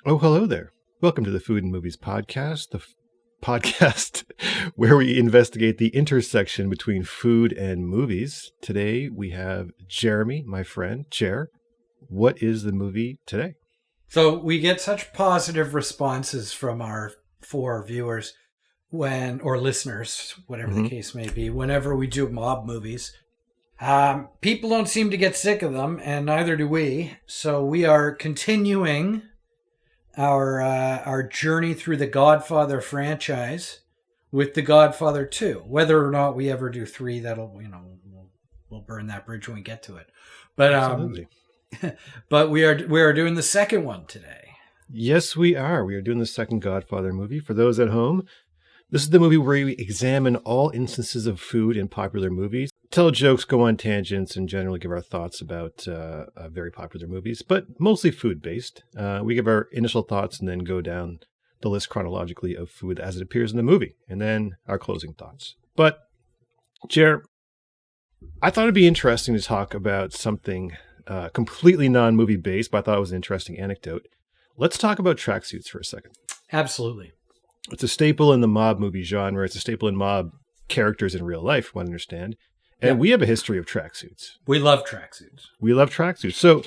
Oh, hello there. Welcome to the Food and Movies Podcast, the podcast where we investigate the intersection between food and movies. Today we have Jeremy, my friend. Jer, what is the movie today? So we get such positive responses from our four viewers or listeners, whatever the case may be, whenever we do mob movies. People don't seem to get sick of them, and neither do we. So we are continuing our journey through the Godfather franchise with the Godfather 2. Whether or not we ever do 3, we'll burn that bridge when we get to it. But Absolutely. but we are doing the second one today. Yes, we are. We are doing the second Godfather movie. For those at home, this is the movie where we examine all instances of food in popular movies, tell jokes, go on tangents, and generally give our thoughts about very popular movies, but mostly food-based. We give our initial thoughts and then go down the list chronologically of food as it appears in the movie, and then our closing thoughts. But, Jer, I thought it'd be interesting to talk about something completely non-movie based, but I thought it was an interesting anecdote. Let's talk about tracksuits for a second. Absolutely. It's a staple in the mob movie genre. It's a staple in mob characters in real life, one understand. And we have a history of tracksuits. We love tracksuits. We love tracksuits. So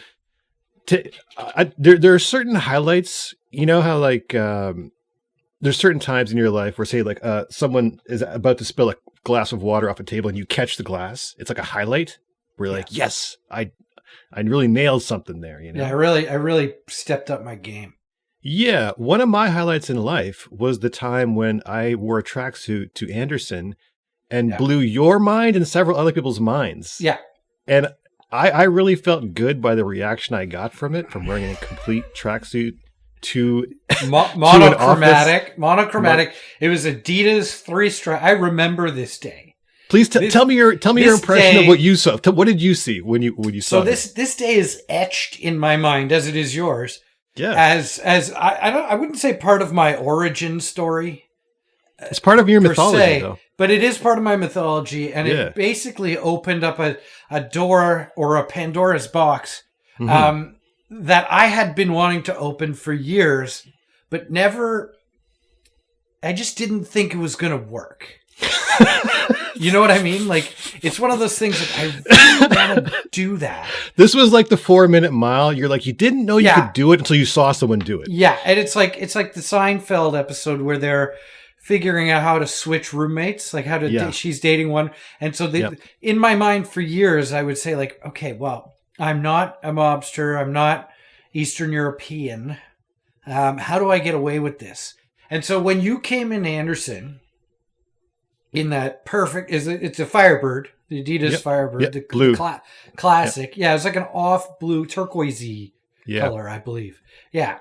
there are certain highlights. You know how there's certain times in your life where, say, someone is about to spill a glass of water off a table and you catch the glass. It's like a highlight. We're like, yes, I really nailed something there. You know? Yeah, I really stepped up my game. Yeah, one of my highlights in life was the time when I wore a tracksuit to Anderson and blew your mind and several other people's minds. Yeah. And I really felt good by the reaction I got from it, from wearing a complete tracksuit to monochromatic. It was Adidas 3-stripe. I remember this day. Please tell me your impression of what you saw. What did you see when you saw this? So this day is etched in my mind as it is yours. Yeah. As I wouldn't say part of my origin story. It's part of your mythology, though. But it is part of my mythology, and it basically opened up a door or a Pandora's box that I had been wanting to open for years, but never. I just didn't think it was going to work. You know what I mean? Like, it's one of those things that I really want to do that. This was like the 4-minute mile. You're like, you didn't know you could do it until you saw someone do it. Yeah, and it's like the Seinfeld episode where they're figuring out how to switch roommates, like how to she's dating one. And so in my mind for years, I would say like, okay, well, I'm not a mobster. I'm not Eastern European. How do I get away with this? And so when you came in Anderson, in that perfect, it's a Firebird, the Adidas Firebird, the blue classic. Yeah, it's like an off blue turquoisey color, I believe. Yeah,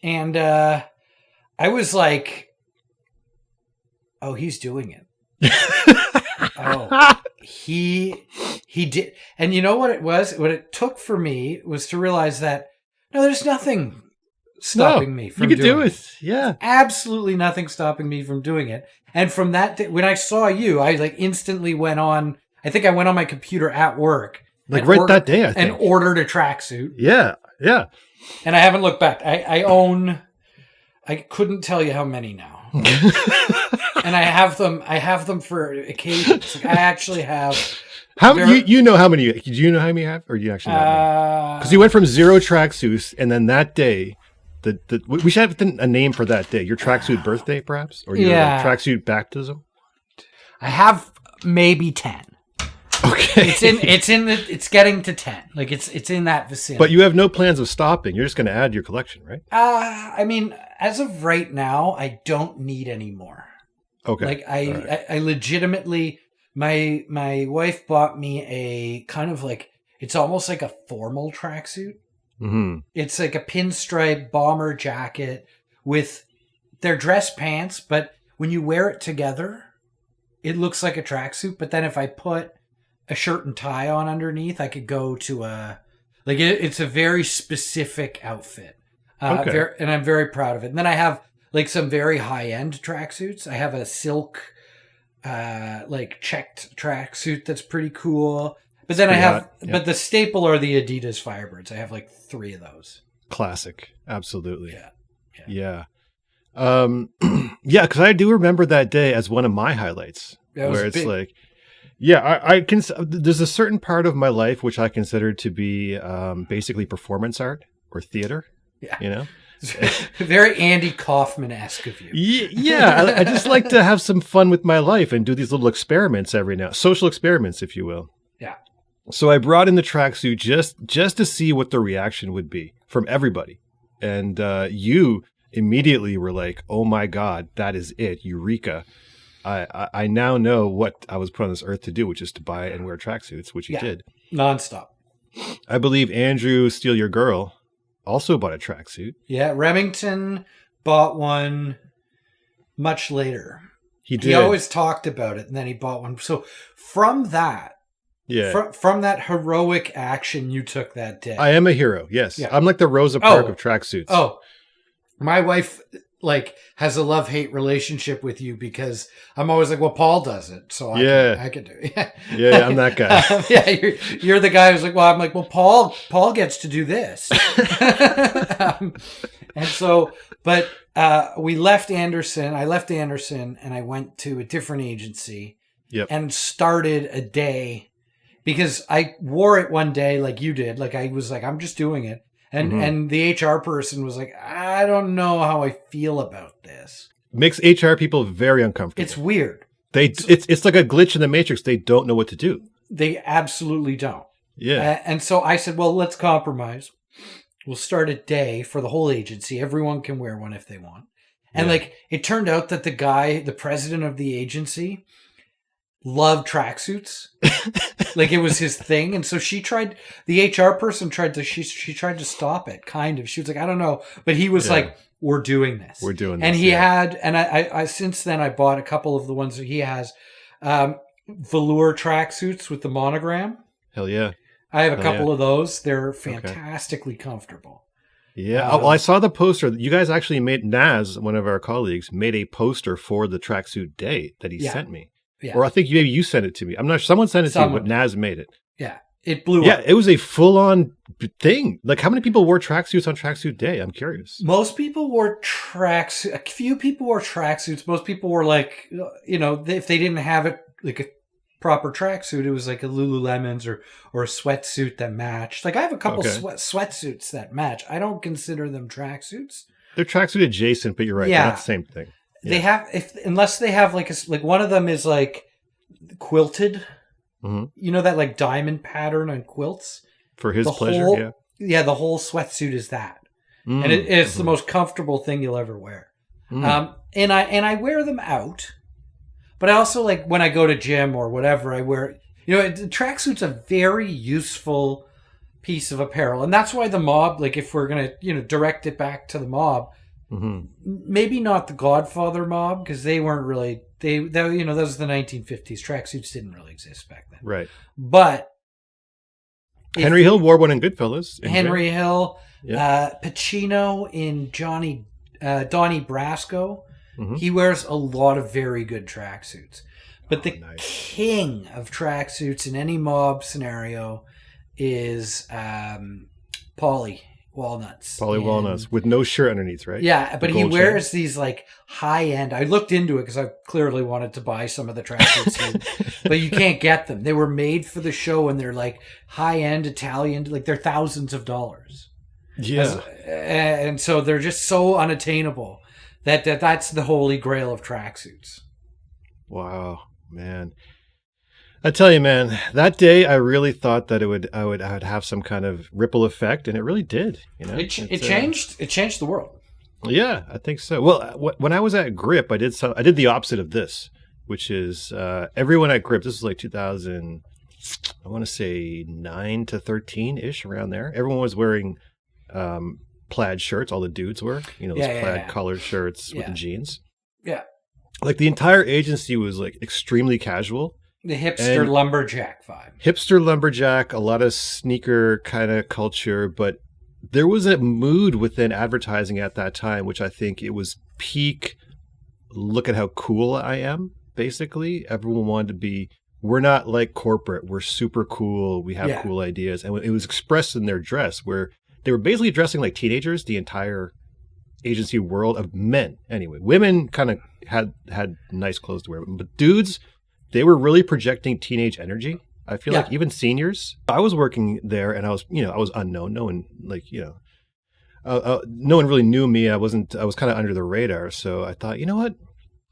and I was like, oh, he's doing it. Oh, he did. And you know what it was? What it took for me was to realize that no, there's nothing stopping me from doing it. You could do it. Yeah. Absolutely nothing stopping me from doing it. And from that day, when I saw you, I instantly went on. I think I went on my computer at work, that day, I think, and ordered a tracksuit. Yeah, yeah. And I haven't looked back. I own. I couldn't tell you how many now. And I have them for occasions. Like, I actually have. You know how many? Do you know how many you have, or do you actually know? Because you went from 0 tracksuits, and then that day. We should have a name for that day. Your tracksuit birthday, perhaps, or your tracksuit baptism. I have maybe 10. Okay, it's getting to 10. Like it's in that vicinity. But you have no plans of stopping. You're just going to add your collection, right? I mean, as of right now, I don't need any more. Okay, like I legitimately, my wife bought me a kind of like it's almost like a formal tracksuit. Mm-hmm. It's like a pinstripe bomber jacket with their dress pants, but when you wear it together, it looks like a tracksuit. But then if I put a shirt and tie on underneath, I could go to it's a very specific outfit. And I'm very proud of it. And then I have like some very high-end tracksuits. I have a silk, checked tracksuit that's pretty cool. But then but the staple are the Adidas Firebirds. I have like 3 of those. Classic. Absolutely. Yeah. Yeah. Yeah, because I do remember that day as one of my highlights, where it's big. Like, yeah, I can. There's a certain part of my life which I consider to be basically performance art or theater. Yeah, you know, very Andy Kaufman-esque of you. Yeah, I just like to have some fun with my life and do these little experiments every now, social experiments, if you will. Yeah. So I brought in the tracksuit just to see what the reaction would be from everybody, and you immediately were like, "Oh my God, that is it, Eureka!" I now know what I was put on this earth to do, which is to buy and wear tracksuits, which you did. Nonstop. I believe Andrew Steal Your Girl also bought a tracksuit. Yeah, Remington bought one much later. He did. He always talked about it, and then he bought one. So from that, from that heroic action you took that day. I am a hero, yes. Yeah. I'm like the Rosa Parks of tracksuits. Oh, my wife has a love-hate relationship with you because I'm always like, well, Paul does it, so I can do it. Yeah, I'm that guy. You're the guy who's like, well, I'm like, well, Paul gets to do this. And so, but we left Anderson. I left Anderson and I went to a different agency and started a day because I wore it one day like you did. Like I was like, I'm just doing it. And the HR person was like, I don't know how I feel about this. Makes HR people very uncomfortable. It's weird. It's like a glitch in the matrix. They don't know what to do. They absolutely don't. Yeah. And so I said, well, let's compromise. We'll start a day for the whole agency. Everyone can wear one if they want. And it turned out that the president of the agency loved tracksuits. Like it was his thing. And so the HR person tried to stop it, kind of. She was like, I don't know. But he was like, we're doing this. We're doing this. And he had, and I since then I bought a couple of the ones that he has, velour tracksuits with the monogram. Hell yeah. I have a couple of those. They're fantastically comfortable. Yeah. Well, I saw the poster. You guys actually made, Naz, one of our colleagues, made a poster for the tracksuit day that he sent me. Yeah. Or I think maybe you sent it to me. I'm not sure. Someone sent it to me, but Naz made it. Yeah. It blew up. Yeah, it was a full-on thing. Like, how many people wore tracksuits on tracksuit day? I'm curious. Most people wore tracksuits. A few people wore tracksuits. Most people were like, if they didn't have it, like a proper tracksuit, it was like a Lululemon's or a sweatsuit that matched. Like, I have a couple sweatsuits that match. I don't consider them tracksuits. They're tracksuit adjacent, but you're right. They're not the same thing. Yeah. They have, unless they have like one of them is like quilted. Mm-hmm. You know that like diamond pattern on quilts? For his pleasure, yeah. The whole sweatsuit is that. And it's the most comfortable thing you'll ever wear. And I wear them out. But I also like when I go to gym or whatever, I wear, the tracksuit's a very useful piece of apparel. And that's why the mob, like if we're going to, direct it back to the mob, maybe not the Godfather mob, because they weren't really, those was the 1950s. Tracksuits didn't really exist back then. Right. But Henry Hill wore one in Goodfellas. Henry Hill, Pacino in Donnie Brasco. He wears a lot of very good tracksuits. But the king of tracksuits in any mob scenario is Paulie Walnuts. Paulie Walnuts with no shirt underneath, right? Yeah, but he wears these like high-end. I looked into it because I clearly wanted to buy some of the tracksuits, but you can't get them. They were made for the show, and they're like high-end Italian. Like they're thousands of dollars. Yeah, and so they're just so unattainable that's the holy grail of tracksuits. Wow, man. I tell you, man, that day I really thought that I would have some kind of ripple effect, and it really did. It changed the world. Yeah, I think so. Well, when I was at Grip, I did the opposite of this, which is everyone at Grip. This was like 2000, I want to say 9 to 13 ish, around there. Everyone was wearing plaid shirts. All the dudes were, those plaid collared shirts with the jeans. Yeah, like the entire agency was like extremely casual. The hipster lumberjack vibe. Hipster lumberjack, a lot of sneaker kind of culture, but there was a mood within advertising at that time, which I think it was peak, look at how cool I am, basically. Everyone wanted to be, we're not like corporate, we're super cool, we have cool ideas. And it was expressed in their dress, where they were basically dressing like teenagers the entire agency world of men. Anyway, women kind of had nice clothes to wear, but dudes, they were really projecting teenage energy. I feel like even seniors. I was working there, and I was unknown. No one no one really knew me. I was kind of under the radar. So I thought, you know what?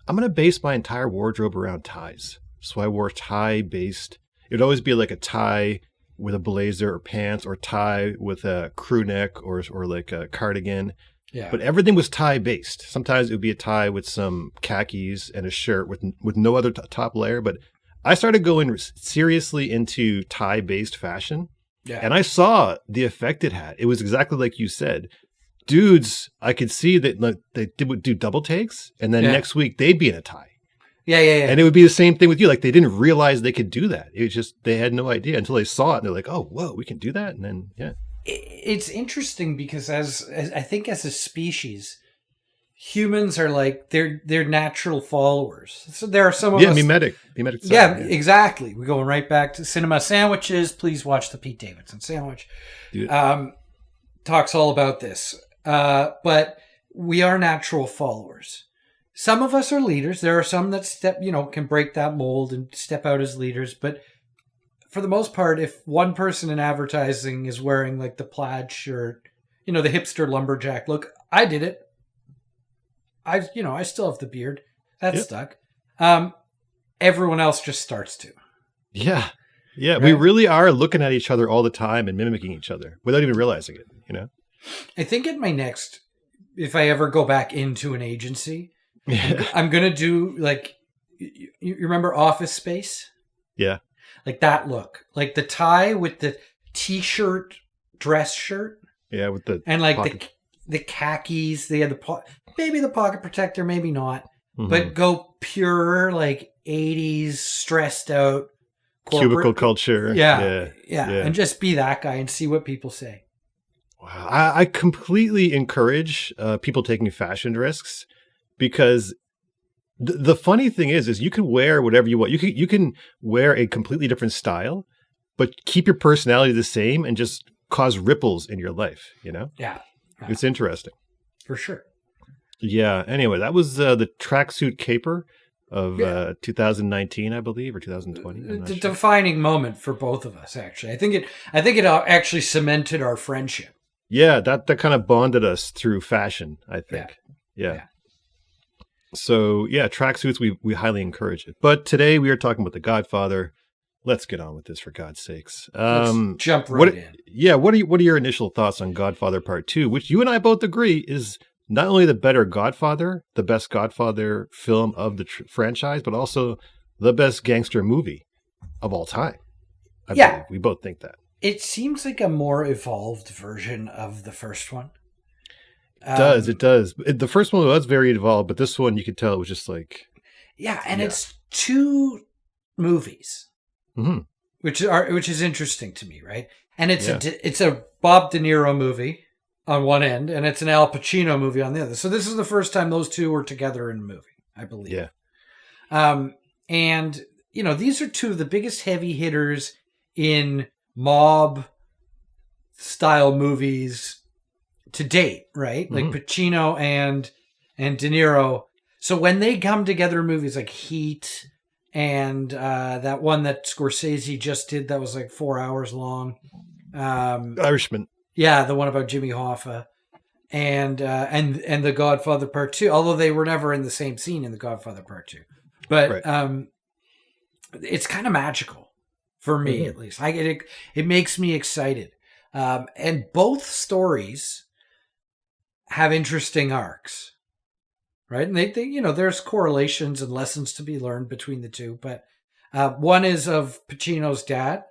I'm going to base my entire wardrobe around ties. So I wore tie-based. It would always be like a tie with a blazer or pants, or tie with a crew neck or like a cardigan. Yeah. But everything was tie-based. Sometimes it would be a tie with some khakis and a shirt with no other top layer. But I started going seriously into tie-based fashion. Yeah. And I saw the effect it had. It was exactly like you said. Dudes, I could see that they would do double takes, and then next week they'd be in a tie. Yeah. And it would be the same thing with you. Like, they didn't realize they could do that. It was just, they had no idea until they saw it, and they're like, oh, whoa, we can do that. And then, It's interesting because as I think as a species, humans are like, they're natural followers. So there are some of us. Mimetic. Yeah, exactly. We're going right back to cinema sandwiches. Please watch the Pete Davidson sandwich. Talks all about this. But we are natural followers. Some of us are leaders. There are some that can break that mold and step out as leaders. But for the most part, if one person in advertising is wearing like the plaid shirt, the hipster lumberjack look, I did it. I still have the beard. That stuck. Everyone else just starts to. Yeah. Yeah. Right? We really are looking at each other all the time and mimicking each other without even realizing it, I think at my next, if I ever go back into an agency, I'm going to do like, you remember Office Space? Yeah. Like that look. Like the tie with the t-shirt, dress shirt. Yeah, with the and like pocket. the khakis, they had maybe the pocket protector, maybe not, but go pure like 80s stressed out corporate cubicle culture. Yeah, and just be that guy and see what people say. Wow, I completely encourage people taking fashion risks, because the funny thing is you can wear whatever you want. You can wear a completely different style, but keep your personality the same and just cause ripples in your life, Yeah. It's interesting. For sure. Yeah. Anyway, that was the Tracksuit Caper of 2019, I believe, or 2020. The defining moment for both of us, actually. I think it actually cemented our friendship. Yeah, that kind of bonded us through fashion, I think. Yeah. So, tracksuits, we highly encourage it. But today we are talking about The Godfather. Let's get on with this, for God's sakes. Let's jump right in. Yeah, what are your initial thoughts on Godfather Part 2, which you and I both agree is not only the better Godfather, the best Godfather film of the franchise, but also the best gangster movie of all time. I believe. We both think that. It seems like a more evolved version of the first one. It does. The first one was very evolved, but this one you could tell it was just like... Yeah, and it's two movies, which is interesting to me, right? And it's a Bob De Niro movie on one end, and it's an Al Pacino movie on the other. So this is the first time those two were together in a movie, I believe. Yeah. And, these are two of the biggest heavy hitters in mob-style movies to date, right? Like Pacino and De Niro. So when they come together in movies like Heat and that one that Scorsese just did that was like 4 hours long. Irishman. Yeah, the one about Jimmy Hoffa. And The Godfather Part 2, although they were never in the same scene in The Godfather Part 2. But it's kind of magical for me, at least. It makes me excited. And both stories have interesting arcs, right? And they there's correlations and lessons to be learned between the two. But one is of Pacino's dad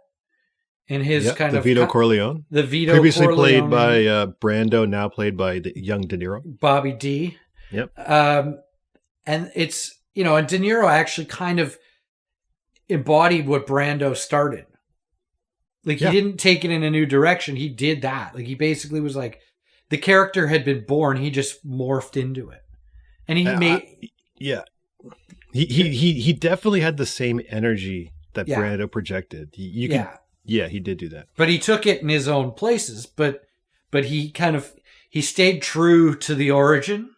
and his kind of Vito Corleone. The Vito previously Corleone, played by Brando, now played by the young De Niro. Bobby D. Yep. And it's and De Niro actually kind of embodied what Brando started. Like, he didn't take it in a new direction. He did that. Like, he basically was like, the character had been born. He just morphed into it. And he made... He definitely had the same energy that Brando projected. He did do that. But he took it in his own places. But he kind of... he stayed true to the origin,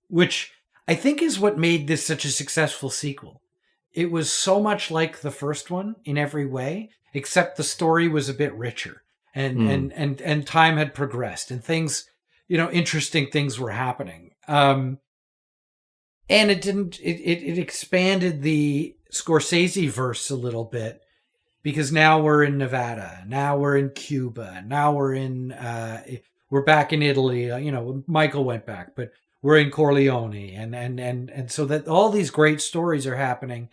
which I think is what made this such a successful sequel. It was so much like the first one in every way, except the story was a bit richer, and time had progressed, and things, interesting things were happening. And it expanded the Scorsese verse a little bit, because now we're in Nevada, now we're in Cuba, now we're back in Italy. Michael went back, but we're in Corleone, and so that all these great stories are happening.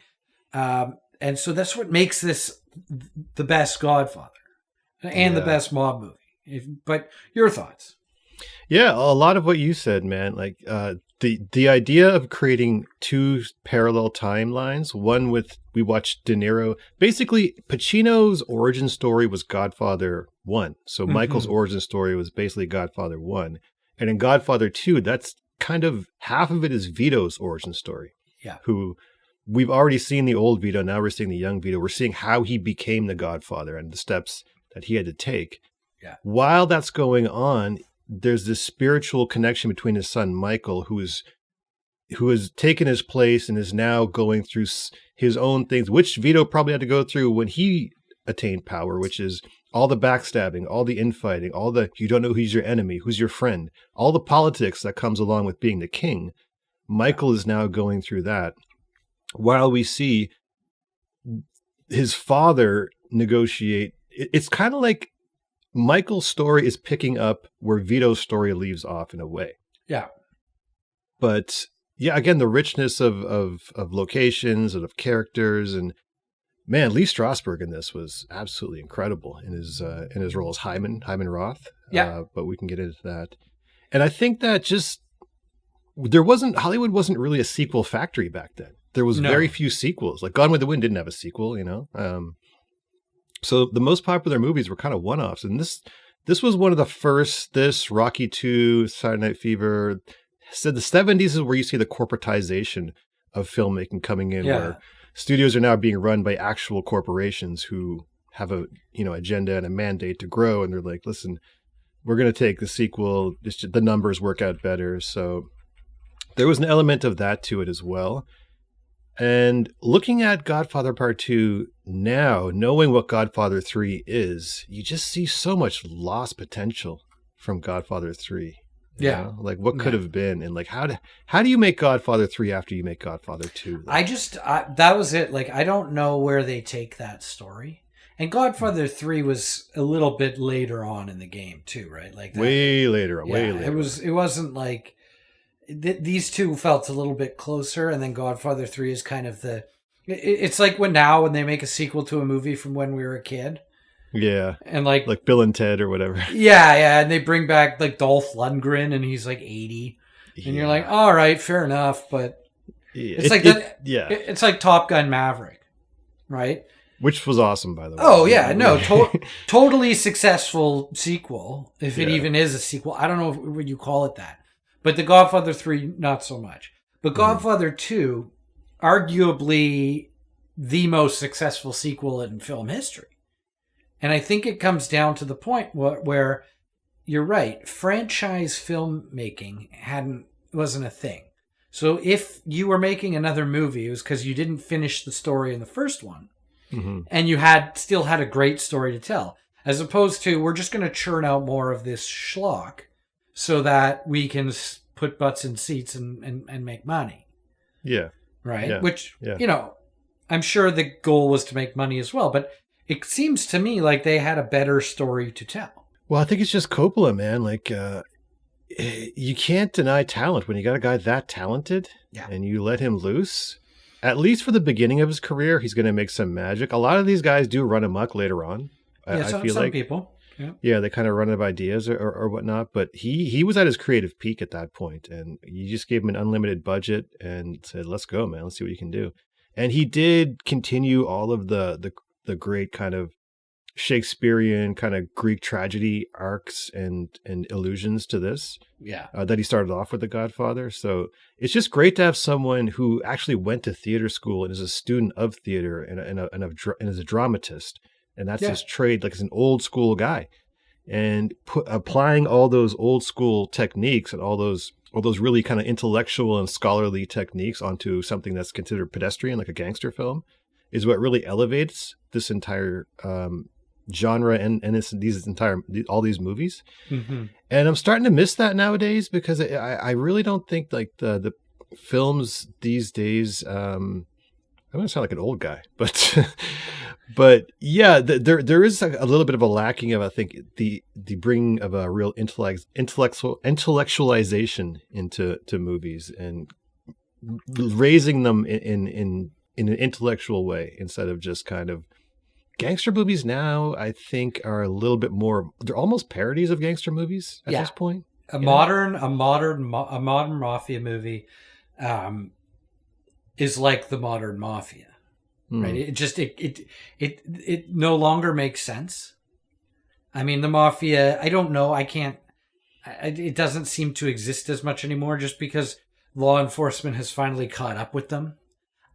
And so that's what makes this the best Godfather and the best mob movie. But your thoughts? Yeah, a lot of what you said, man. Like the idea of creating two parallel timelines. One with, we watched De Niro. Basically, Pacino's origin story was Godfather 1. So Michael's origin story was basically Godfather 1. And in Godfather 2, that's kind of half of it is Vito's origin story. Yeah. Who we've already seen the old Vito. Now we're seeing the young Vito. We're seeing how he became the Godfather and the steps that he had to take. Yeah. While that's going on, there's this spiritual connection between his son Michael, who has taken his place and is now going through his own things, which Vito probably had to go through when he attained power, which is all the backstabbing, all the infighting, all the, you don't know who's your enemy, who's your friend, all the politics that comes along with being the king. Michael is now going through that, while we see his father negotiate. It's kind of like Michael's story is picking up where Vito's story leaves off in a way. Yeah. But yeah, again, the richness of locations and of characters, and man, Lee Strasberg in this was absolutely incredible in his role as Hyman Roth. Yeah. But we can get into that. And I think that Hollywood wasn't really a sequel factory back then. There was very few sequels. Like Gone with the Wind didn't have a sequel, So the most popular movies were kind of one-offs. And this was one of the first, Rocky II, Saturday Night Fever. So the 70s is where you see the corporatization of filmmaking coming in, where studios are now being run by actual corporations who have a agenda and a mandate to grow. And they're like, listen, we're going to take the sequel. The numbers work out better. So there was an element of that to it as well. And looking at Godfather Part 2 now, knowing what Godfather 3 is, you just see so much lost potential from Godfather 3. Yeah. Like what could have been, and like how do you make Godfather 3 after you make Godfather 2? Like, that was it. Like, I don't know where they take that story. And Godfather 3 was a little bit later on in the game too, right? Like way later. It wasn't like these two felt a little bit closer, and then Godfather 3 is kind of it's like when they make a sequel to a movie from when we were a kid. Yeah. And like Bill and Ted or whatever. Yeah. And they bring back like Dolph Lundgren and he's like 80. And you're like, all right, fair enough. But it's it's like Top Gun Maverick, right? Which was awesome, by the way. Oh, yeah. No, totally successful sequel. If it even is a sequel. I don't know what you call it that. But The Godfather 3, not so much. But Godfather 2, arguably the most successful sequel in film history. And I think it comes down to the point where you're right, franchise filmmaking wasn't a thing. So if you were making another movie, it was because you didn't finish the story in the first one. And you still had a great story to tell. As opposed to, we're just going to churn out more of this schlock so that we can put butts in seats and make money. Yeah. Right? Yeah. Which, I'm sure the goal was to make money as well. But it seems to me like they had a better story to tell. Well, I think it's just Coppola, man. Like, you can't deny talent when you got a guy that talented and you let him loose. At least for the beginning of his career, he's going to make some magic. A lot of these guys do run amok later on. I feel some people. Yeah, they kind of run out of ideas or whatnot. But he was at his creative peak at that point, and you just gave him an unlimited budget and said, "Let's go, man. Let's see what you can do." And he did continue all of the great kind of Shakespearean kind of Greek tragedy arcs and allusions to this. Yeah, that he started off with The Godfather. So it's just great to have someone who actually went to theater school and is a student of theater and is a dramatist. And that's his trade, like, as an old school guy. and applying all those old school techniques and all those really kind of intellectual and scholarly techniques onto something that's considered pedestrian, like a gangster film, is what really elevates this entire genre and all these movies. Mm-hmm. And I'm starting to miss that nowadays, because I really don't think like the films these days. I'm going to sound like an old guy, but yeah, there is a little bit of a lacking of, I think, the bringing of a real intellectualization into movies, and raising them in an intellectual way, instead of just kind of gangster movies now. I think are a little bit more, they're almost parodies of gangster movies at this point. A modern mafia movie is like the modern mafia, right? It no longer makes sense. I mean, the mafia, I don't know, it doesn't seem to exist as much anymore, just because law enforcement has finally caught up with them.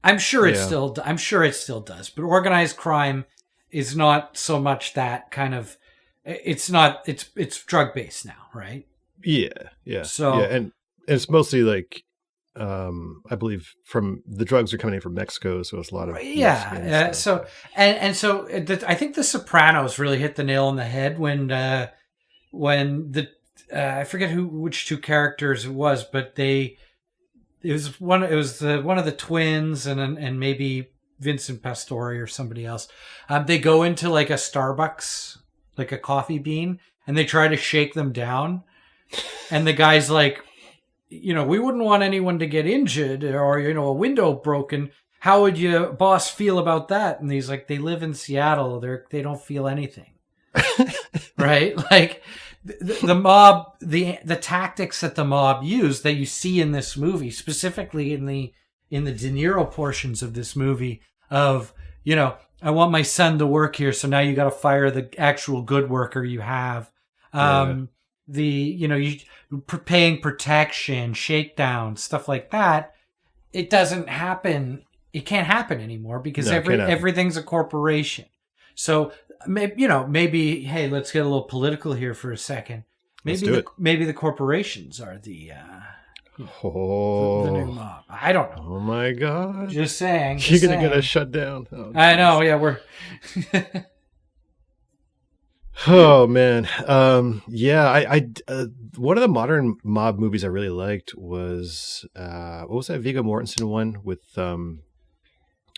I'm sure it still does, but organized crime is not so much that kind of, it's drug based now, right? Yeah. So, and it's mostly like, I believe the drugs are coming in from Mexico, so it's a lot of so I think The Sopranos really hit the nail on the head when the I forget which two characters it was, but it was one of the twins and maybe Vincent Pastore or somebody else. They go into like a Starbucks, like a coffee bean, and they try to shake them down, and the guy's like, we wouldn't want anyone to get injured, or, a window broken. How would your boss feel about that? And he's like, they live in Seattle. They don't feel anything. Right? Like the mob, the tactics that the mob use that you see in this movie, specifically in the De Niro portions of this movie, of, I want my son to work here, so now you got to fire the actual good worker you have. You paying protection, shakedown, stuff like that. It doesn't happen. It can't happen anymore, because everything's a corporation. So maybe, hey, let's get a little political here for a second. Maybe the corporations are the new mob. I don't know. Oh my God! Just saying. You're gonna get us shut down. Oh, I know. Yeah, we're. Oh man, I one of the modern mob movies I really liked was what was that Viggo Mortensen one with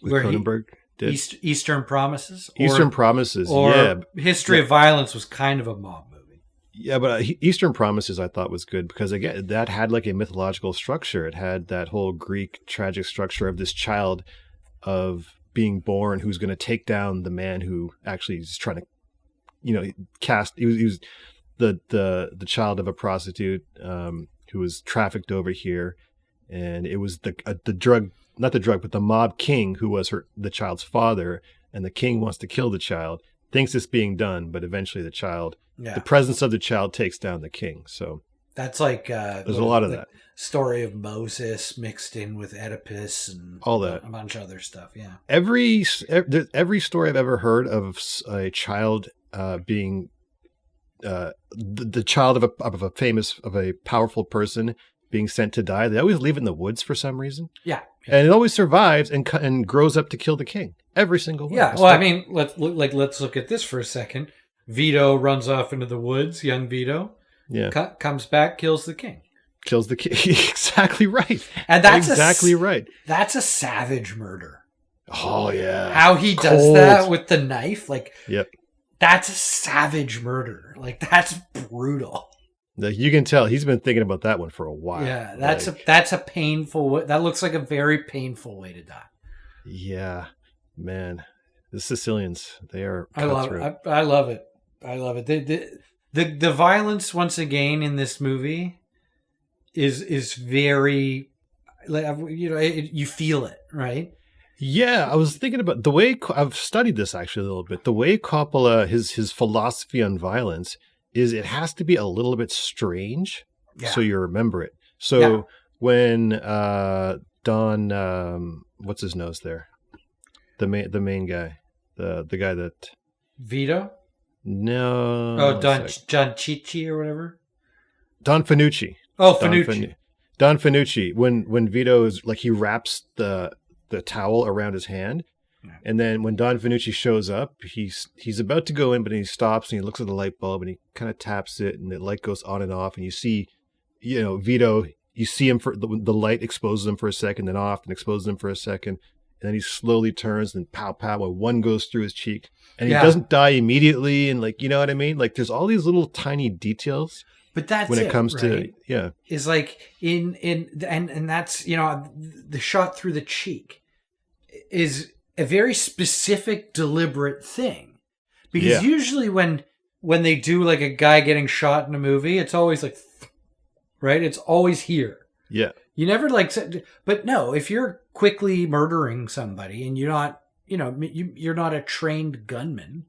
Cronenberg? Eastern Promises. Eastern Promises, or History of Violence was kind of a mob movie. Yeah, but Eastern Promises I thought was good, because again, that had like a mythological structure. It had that whole Greek tragic structure of this child of being born who's going to take down the man who actually is trying to. He was the child of a prostitute who was trafficked over here, and it was the mob king who was the child's father, and the king wants to kill the child, thinks it's being done, but eventually the presence of the child takes down the king. So that's like there's a lot of that story of Moses mixed in with Oedipus and all that, a bunch of other stuff. Yeah, every story I've ever heard of a child being the child of a powerful person being sent to die, they always leave it in the woods for some reason. Yeah. And it always survives and grows up to kill the king every single one. Yeah. Well, I mean, let's look at this for a second. Vito runs off into the woods, young Vito. Yeah. Comes back, kills the king. Kills the king. Exactly right. And that's exactly right. That's a savage murder. Oh yeah. How he does that with the knife, like. Yep. That's a savage murder. Like, that's brutal. You can tell he's been thinking about that one for a while. Yeah, that's a painful. That looks like a very painful way to die. Yeah, man, the Sicilians, they are. I love it. I love it. The violence once again in this movie is very, you feel it, right? Yeah, I was thinking about the way I've studied this actually a little bit. The way Coppola, his philosophy on violence is it has to be a little bit strange, so you remember it. So when Don, what's his nose there, the main guy, the guy that Vito. No. Oh, John Chichi or whatever. Don Fanucci. Oh, Fanucci. Don Fanucci. When Vito is like, he wraps the towel around his hand. Yeah. And then when Don Fanucci shows up, he's about to go in, but then he stops and he looks at the light bulb and he kind of taps it and the light goes on and off. And you see, Vito, you see him for the light exposes him for a second, then off, and exposes him for a second. And then he slowly turns and pow, pow, and one goes through his cheek. And he doesn't die immediately. And like, you know what I mean? Like there's all these little tiny details. But that's when it comes right? to, is like and that's, the shot through the cheek is a very specific, deliberate thing. Because usually when they do like a guy getting shot in a movie, it's always like, right? It's always here. Yeah. You never like, but no, if you're quickly murdering somebody and you're not, you're not a trained gunman,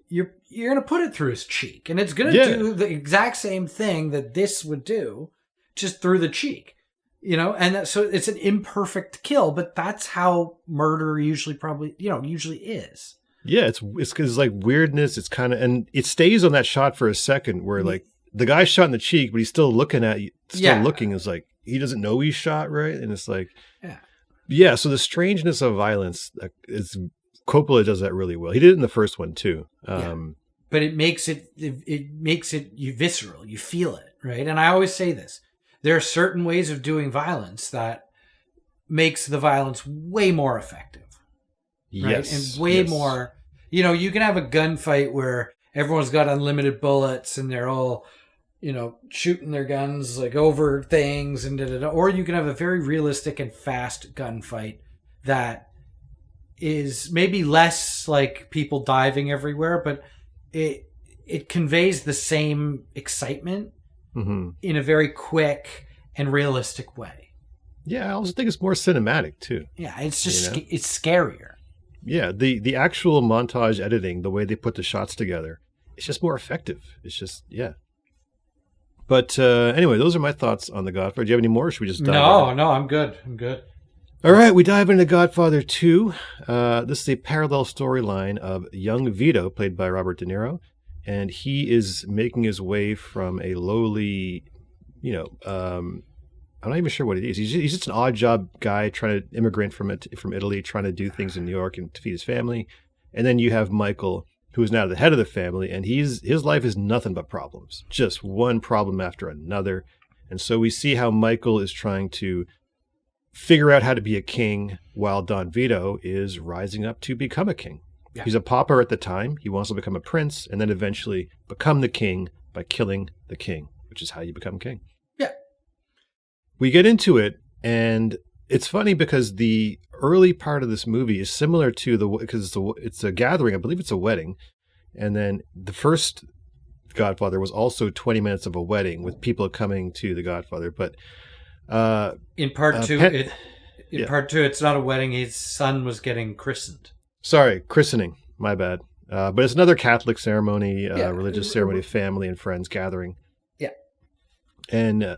you're going to put it through his cheek, and it's going to do the exact same thing that this would do, just through the cheek, and so it's an imperfect kill, but that's how murder usually is. Yeah. It's because like weirdness. It's kind of, and it stays on that shot for a second where like the guy's shot in the cheek, but he's still looking at you, looking is like, he doesn't know he's shot, right? And it's like, so the strangeness of violence is, Coppola does that really well. He did it in the first one too. But it makes it you visceral. You feel it, right? And I always say this: there are certain ways of doing violence that makes the violence way more effective, right? And way more. You can have a gunfight where everyone's got unlimited bullets and they're all, shooting their guns like over things and or you can have a very realistic and fast gunfight that is maybe less like people diving everywhere, but it conveys the same excitement in a very quick and realistic way. Yeah, I also think it's more cinematic too. Yeah, it's just it's scarier. Yeah, the actual montage editing, the way they put the shots together, it's just more effective. It's just But anyway, those are my thoughts on The Godfather. Do you have any more? Or should we just dive No, I'm good. All right, we dive into Godfather 2. This is a parallel storyline of young Vito, played by Robert De Niro, and he is making his way from a lowly, I'm not even sure what it is. He's just an odd job guy trying to immigrant from Italy, trying to do things in New York and to feed his family. And then you have Michael, who is now the head of the family, and his life is nothing but problems, just one problem after another. And so we see how Michael is trying to figure out how to be a king while Don Vito is rising up to become a king. Yeah. He's a pauper at the time. He wants to become a prince and then eventually become the king by killing the king, which is how you become king. Yeah. We get into it, and it's funny because the early part of this movie is similar to because it's a gathering. I believe it's a wedding. And then the first Godfather was also 20 minutes of a wedding with people coming to the Godfather. But in part two, part two, it's not a wedding. His son was getting christened. Sorry, christening. My bad. But it's another Catholic ceremony, religious ceremony, family and friends gathering. Yeah. And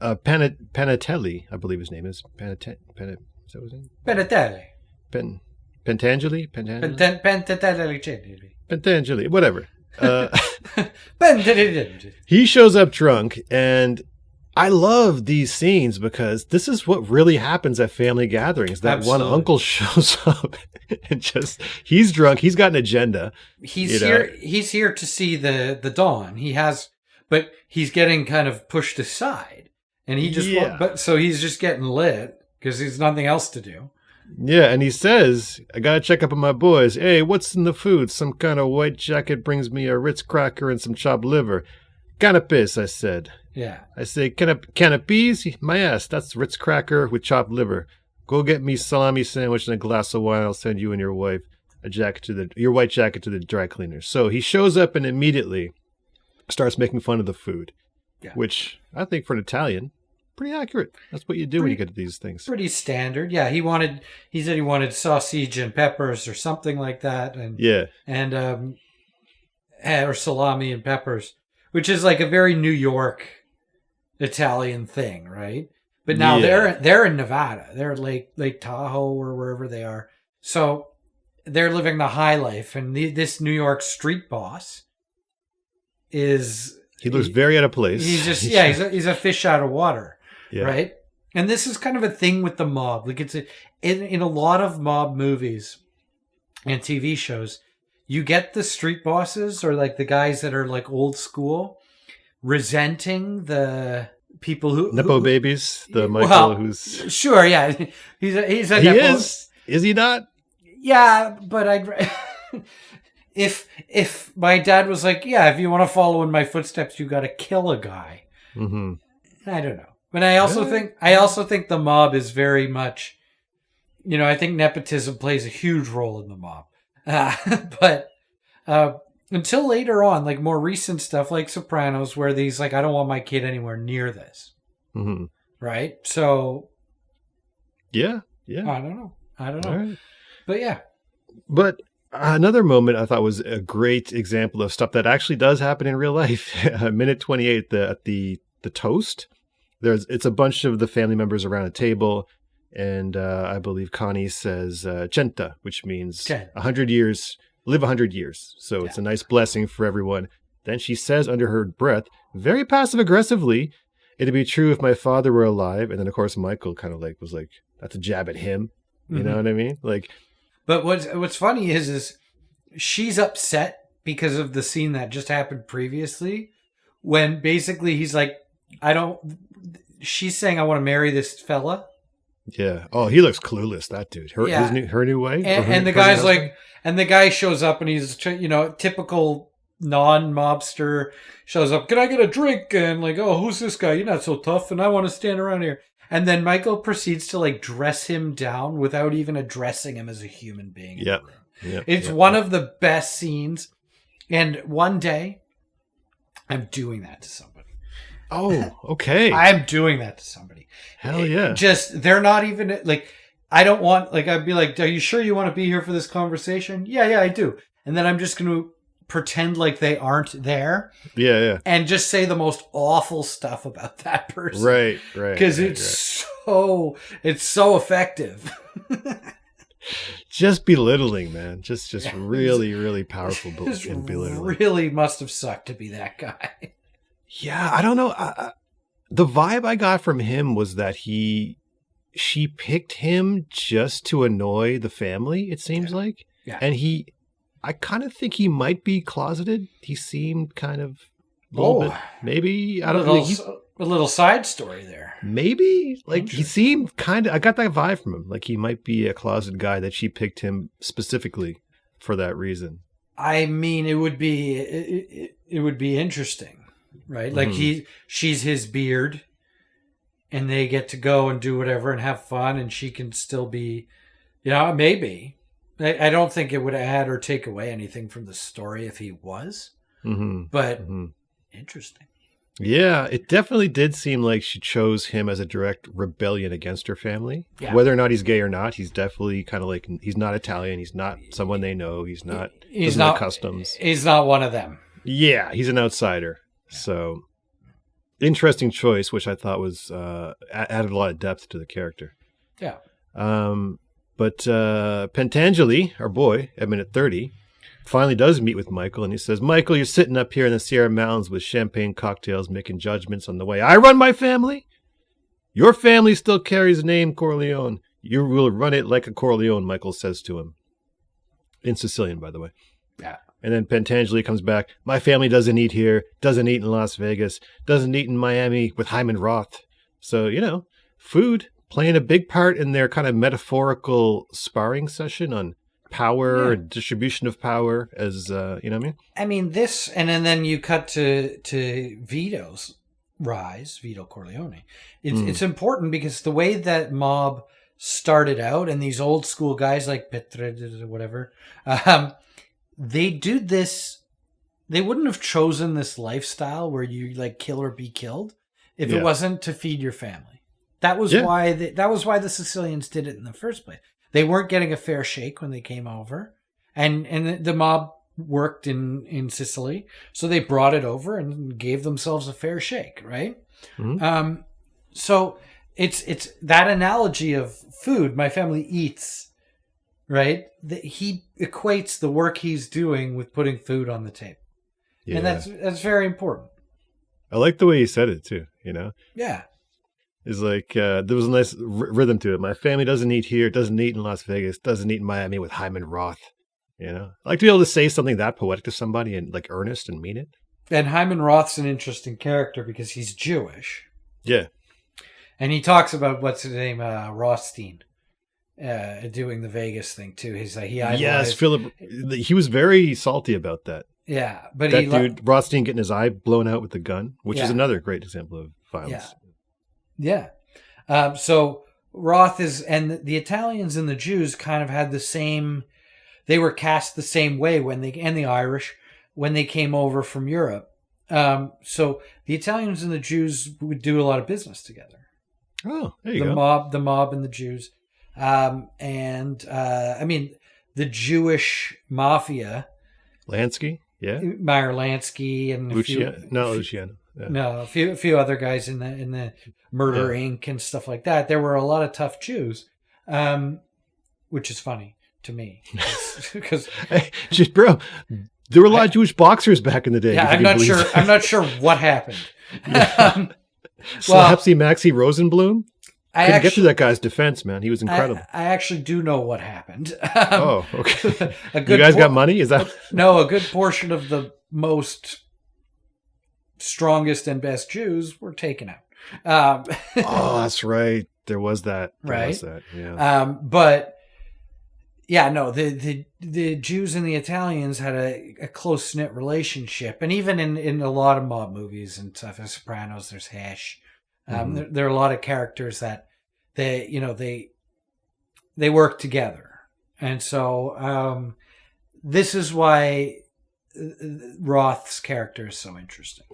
Panatelli, I believe his name is. Is that his name? Panatelli. Pentangeli? Pentangeli, whatever. He shows up drunk, and I love these scenes because this is what really happens at family gatherings. That Absolutely. One uncle shows up and he's drunk. He's got an agenda. He's here to see the dawn. But he's getting kind of pushed aside, and so he's just getting lit because there's nothing else to do. Yeah, and he says, I gotta check up on my boys. Hey, what's in the food? Some kind of white jacket brings me a Ritz cracker and some chopped liver. Canapés, I said. Yeah. I say, canapés? My ass, that's Ritz cracker with chopped liver. Go get me salami sandwich and a glass of wine. I'll send you and your wife your white jacket to the dry cleaner. So he shows up and immediately starts making fun of the food, which I think for an Italian, pretty accurate. That's what you do when you get to these things. Pretty standard. Yeah, he said he wanted sausage and peppers or something like that. Or salami and peppers, which is like a very New York Italian thing, right? But now they're in Nevada. They're at Lake Tahoe or wherever they are. So they're living the high life, and this New York street boss he looks very out of place. He's just he's a fish out of water, right? And this is kind of a thing with the mob. Like in a lot of mob movies and TV shows, you get the street bosses or like the guys that are like old school resenting the people who Nepo babies, the Michael who's sure, yeah, he's a he Nepo. Is he not? Yeah, but I'd if my dad was like, yeah, if you want to follow in my footsteps, you got to kill a guy. Mm-hmm. I don't know, but I also think the mob is very much, I think nepotism plays a huge role in the mob, but until later on, like more recent stuff like Sopranos, where these like I don't want my kid anywhere near this, right? So yeah, I don't know, right. But yeah. But another moment I thought was a great example of stuff that actually does happen in real life. Minute 28, the toast. It's a bunch of the family members around a table, and I believe Connie says "centa," which means 100 years. Live 100 years. So it's a nice blessing for everyone. Then she says under her breath, very passive aggressively, "It'd be true if my father were alive." And then of course Michael kind of like was like, that's a jab at him. You know what I mean? Like. But what's funny is she's upset because of the scene that just happened previously, when basically he's like, she's saying, I want to marry this fella. Yeah. Oh, he looks clueless, that dude. Her new wife. And the guy's like, and the guy shows up and he's, typical non-mobster shows up. Can I get a drink? And like, oh, who's this guy? You're not so tough. And I want to stand around here. And then Michael proceeds to like dress him down without even addressing him as a human being. Yeah. It's one of the best scenes. And one day I'm doing that to somebody. Oh, okay. I'm doing that to somebody. Hell yeah. They're not even like, I don't want, like, I'd be like, are you sure you want to be here for this conversation? Yeah, I do. And then I'm just going to pretend like they aren't there. Yeah. And just say the most awful stuff about that person. Right. Because it's so effective. Just belittling, man. Just really, really powerful in belittling. Really must have sucked to be that guy. Yeah, I don't know. The vibe I got from him was that she picked him just to annoy the family, it seems like. Yeah. And I kind of think he might be closeted. He seemed kind of a little bit, maybe, I don't know. A little side story there. Maybe, like he seemed kind of, I got that vibe from him. Like he might be a closeted guy that she picked him specifically for that reason. I mean, it would be interesting, right? Like she's his beard and they get to go and do whatever and have fun and she can still be, maybe. I don't think it would add or take away anything from the story if he was, but interesting. Yeah, it definitely did seem like she chose him as a direct rebellion against her family. Yeah. Whether or not he's gay or not, he's definitely kind of like, he's not Italian. He's not someone they know. He's not customs. He's not one of them. Yeah, he's an outsider. Yeah. So interesting choice, which I thought was added a lot of depth to the character. Yeah. But Pentangeli, our boy, at minute 30, finally does meet with Michael, and he says, Michael, you're sitting up here in the Sierra Mountains with champagne cocktails, making judgments on the way I run my family? Your family still carries the name Corleone. You will run it like a Corleone, Michael says to him. In Sicilian, by the way. Yeah. And then Pentangeli comes back. My family doesn't eat here, doesn't eat in Las Vegas, doesn't eat in Miami with Hyman Roth. So, food playing a big part in their kind of metaphorical sparring session on power and distribution of power, as you know what I mean? I mean, this, and then you cut to Vito's rise, Vito Corleone. It's important because the way that mob started out, and these old school guys like Petre, whatever, they do this. They wouldn't have chosen this lifestyle where you like kill or be killed if it wasn't to feed your family. That was why the Sicilians did it in the first place. They weren't getting a fair shake when they came over, and the mob worked in Sicily, so they brought it over and gave themselves a fair shake, right? Mm-hmm. So it's that analogy of food. My family eats right? He equates the work he's doing with putting food on the table. Yeah. And that's very important. I like the way he said it too, Yeah. It's like, there was a nice rhythm to it. My family doesn't eat here, doesn't eat in Las Vegas, doesn't eat in Miami with Hyman Roth, I like to be able to say something that poetic to somebody and like earnest and mean it. And Hyman Roth's an interesting character because he's Jewish. Yeah. And he talks about, what's his name, Rothstein, doing the Vegas thing too. He's like, yes, Philip, he was very salty about that. Yeah, but that dude, Rothstein, getting his eye blown out with the gun, which is another great example of violence. Yeah. So Roth and the Italians and the Jews kind of had the same, they were cast the same way and the Irish, when they came over from Europe. So the Italians and the Jews would do a lot of business together. Oh, there you go. The mob and the Jews. I mean, the Jewish mafia. Lansky, yeah. Meyer Lansky and Luciano. Yeah. No, a few other guys in the Murder Inc. and stuff like that. There were a lot of tough Jews, which is funny to me because bro, there were a lot of Jewish boxers back in the day. Yeah, I'm not sure what happened. Slapsy Maxie Rosenblum. I couldn't get to that guy's defense, man. He was incredible. I actually do know what happened. Oh, okay. You guys got money? Is that no? A good portion of the most strongest and best Jews were taken out. Oh, that's right. There was that. Yeah. But yeah, no, the Jews and the Italians had a close knit relationship, and even in a lot of mob movies and stuff, The Sopranos, there's Hesh. There are a lot of characters that they work together, and so this is why Roth's character is so interesting.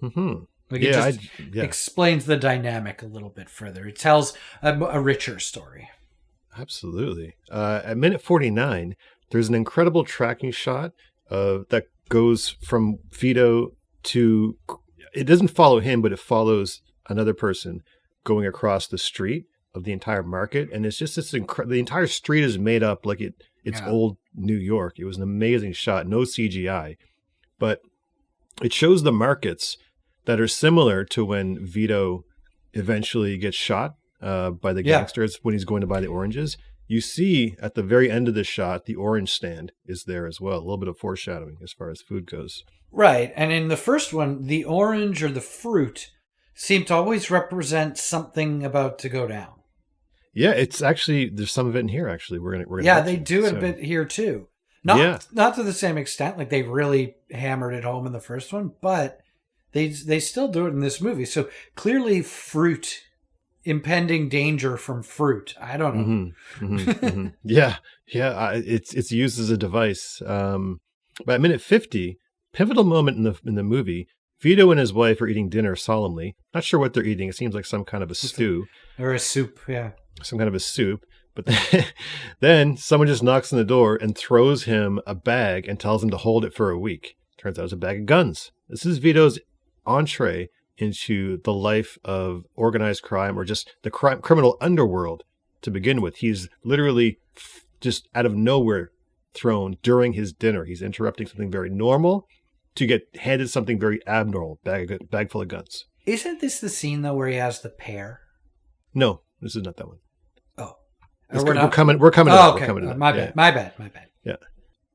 Mm-hmm. Like it explains the dynamic a little bit further. It tells a richer story. Absolutely. At minute 49, there's an incredible tracking shot that goes from Vito to. It doesn't follow him, but it follows another person going across the street of the entire market, and it's just this the entire street is made up like it's old New York. It was an amazing shot, no CGI, but it shows the markets that are similar to when Vito eventually gets shot by the gangsters when he's going to buy the oranges. You see at the very end of the shot, the orange stand is there as well. A little bit of foreshadowing as far as food goes. Right. And in the first one, the orange or the fruit seemed to always represent something about to go down. Yeah, it's actually, there's some of it in here, actually. We're gonna they do it a bit here too. Not to the same extent, like they really hammered it home in the first one, but they still do it in this movie. So clearly fruit, impending danger from fruit. I don't know. Mm-hmm, mm-hmm. Yeah. It's used as a device. But at minute 50, pivotal moment in the movie, Vito and his wife are eating dinner solemnly. Not sure what they're eating. It seems like some kind of a stew. Or a soup, yeah. Some kind of a soup. But then someone just knocks on the door and throws him a bag and tells him to hold it for a week. Turns out it's a bag of guns. This is Vito's entree into the life of organized crime, or just the criminal underworld to begin with. He's literally just out of nowhere thrown during his dinner. He's interrupting something very normal to get handed something very abnormal, bag full of guns. Isn't this the scene, though, where he has the pear? No, this is not that one. Oh. We're coming to that. Okay. We're coming to that. My bad. Yeah.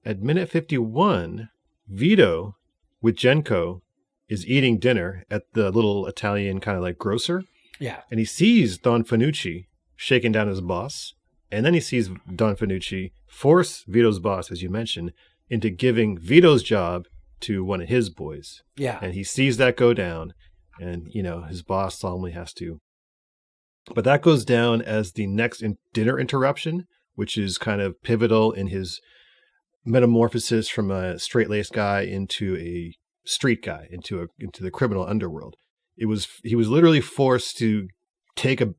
At minute 51, Vito with Jenko is eating dinner at the little Italian kind of like grocer. Yeah. And he sees Don Fanucci shaking down his boss. And then he sees Don Fanucci force Vito's boss, as you mentioned, into giving Vito's job to one of his boys. Yeah. And he sees that go down. And, his boss solemnly has to. But that goes down as the next dinner interruption, which is kind of pivotal in his metamorphosis from a straight-laced guy into a street guy, into the criminal underworld. He was literally forced to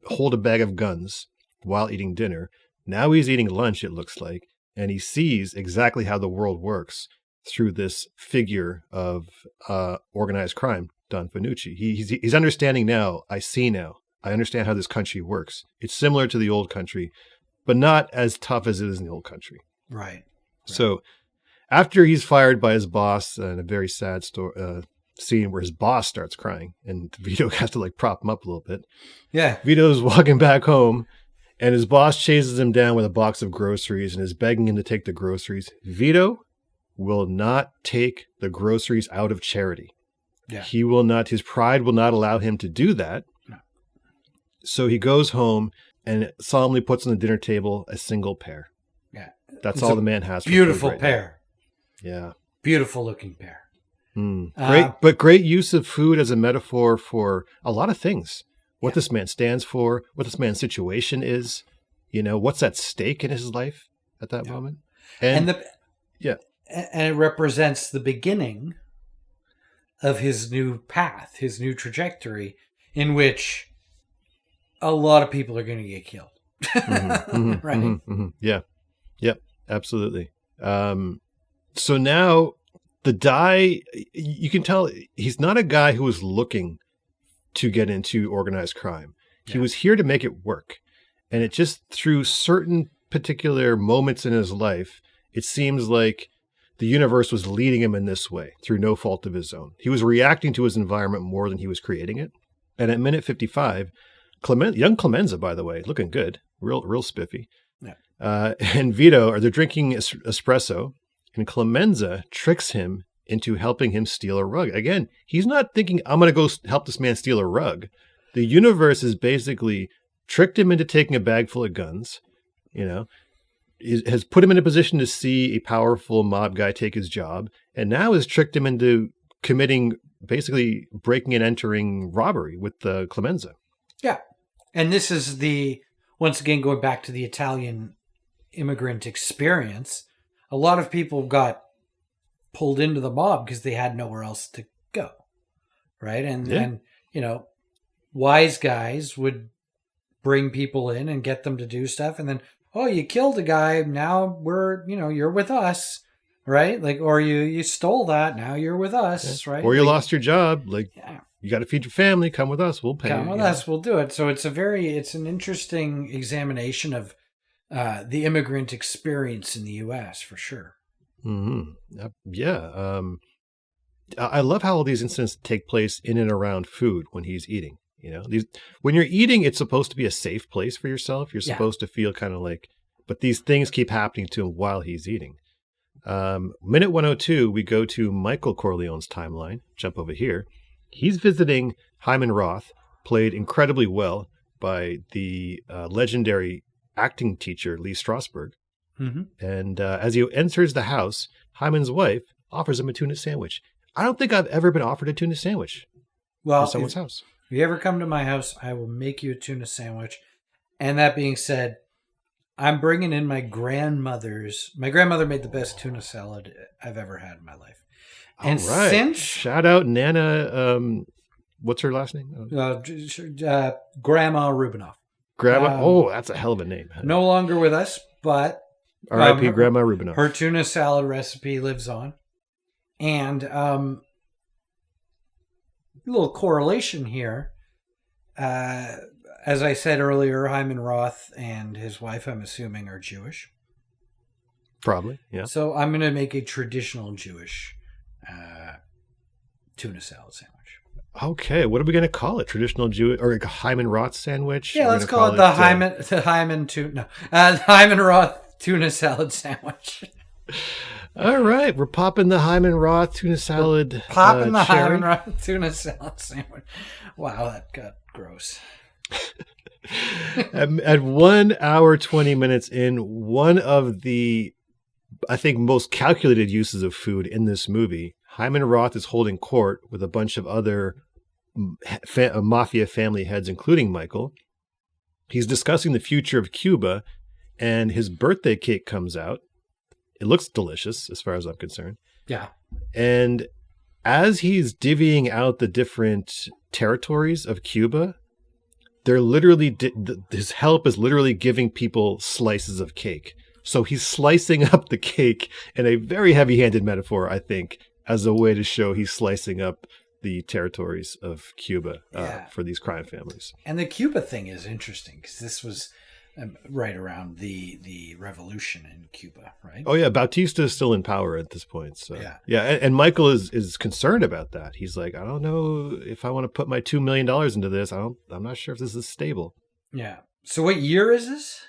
hold a bag of guns while eating dinner. Now he's eating lunch, it looks like, and he sees exactly how the world works through this figure of organized crime, Don Fanucci. He's understanding now. I see now. I understand how this country works. It's similar to the old country but not as tough as it is in the old country. Right. So after he's fired by his boss, in a very sad scene where his boss starts crying and Vito has to like prop him up a little bit. Yeah. Vito's walking back home and his boss chases him down with a box of groceries and is begging him to take the groceries. Vito will not take the groceries out of charity. Yeah. He will not, his pride will not allow him to do that. No. So he goes home and solemnly puts on the dinner table a single pear. Yeah. That's all the man has. Beautiful pear. Yeah. Beautiful looking pear. Great use of food as a metaphor for a lot of things. What this man stands for, what this man's situation is, what's at stake in his life at that moment. And it represents the beginning of his new path, his new trajectory, in which a lot of people are going to get killed. Right? Yeah. Yep. Absolutely. So now the guy, you can tell he's not a guy who was looking to get into organized crime. He was here to make it work. And it just, through certain particular moments in his life, it seems like the universe was leading him in this way through no fault of his own. He was reacting to his environment more than he was creating it. And at minute 55, young Clemenza, by the way, looking good, real spiffy. Yeah. And Vito, they're drinking espresso, and Clemenza tricks him into helping him steal a rug. Again, he's not thinking, I'm going to go help this man steal a rug. The universe has basically tricked him into taking a bag full of guns, has put him in a position to see a powerful mob guy take his job, and now has tricked him into committing, basically breaking and entering robbery with Clemenza. Yeah. And this is once again, going back to the Italian immigrant experience, a lot of people got pulled into the mob because they had nowhere else to go. Right. And wise guys would bring people in and get them to do stuff. And then, oh, you killed a guy. Now you're with us. Right. Like, or you stole that. Now you're with us. Right. Or you lost your job. Like, you got to feed your family. Come with us. We'll pay you. Come with us. We'll do it. So it's an interesting examination of the immigrant experience in the U.S. for sure. Mm-hmm. Yeah. I love how all these incidents take place in and around food when he's eating. When you're eating, it's supposed to be a safe place for yourself. You're supposed to feel kind of like, but these things keep happening to him while he's eating. Minute 102, we go to Michael Corleone's timeline. Jump over here. He's visiting Hyman Roth, played incredibly well by the legendary acting teacher, Lee Strasberg. Mm-hmm. And as he enters the house, Hyman's wife offers him a tuna sandwich. I don't think I've ever been offered a tuna sandwich in someone's house. If you ever come to my house, I will make you a tuna sandwich. And that being said, I'm bringing in my grandmother made the best tuna salad I've ever had in my life. And since shout out Nana, what's her last name? Grandma Rubinoff. Grandma, that's a hell of a name. No longer with us, but R.I.P. Grandma Rubinoff. Her tuna salad recipe lives on. And a little correlation here. As I said earlier, Hyman Roth and his wife, I'm assuming, are Jewish. Probably, yeah. So I'm going to make a traditional Jewish tuna salad sandwich. Okay, what are we going to call it? Traditional Jewish or a Hyman Roth sandwich? Yeah, let's call it the Hyman Roth tuna salad sandwich. All right, we're popping the Hyman Roth tuna salad. Hyman Roth tuna salad sandwich. Wow, that got gross. At 1 hour, 20 minutes in, one of the, I think, most calculated uses of food in this movie, Hyman Roth is holding court with a bunch of other mafia family heads, including Michael. He's discussing the future of Cuba, and his birthday cake comes out. It looks delicious, as far as I'm concerned. Yeah. And as he's divvying out the different territories of Cuba, they're literally, his help is literally giving people slices of cake. So he's slicing up the cake in a very heavy-handed metaphor, I think, as a way to show he's slicing up the territories of Cuba for these crime families. And the Cuba thing is interesting because this was right around the revolution in Cuba, right? Oh yeah, Bautista is still in power at this point. So Yeah. yeah, and Michael is concerned about that. He's like, I don't know if I want to put my $2 million into this. I'm not sure if this is stable. Yeah. So what year is this?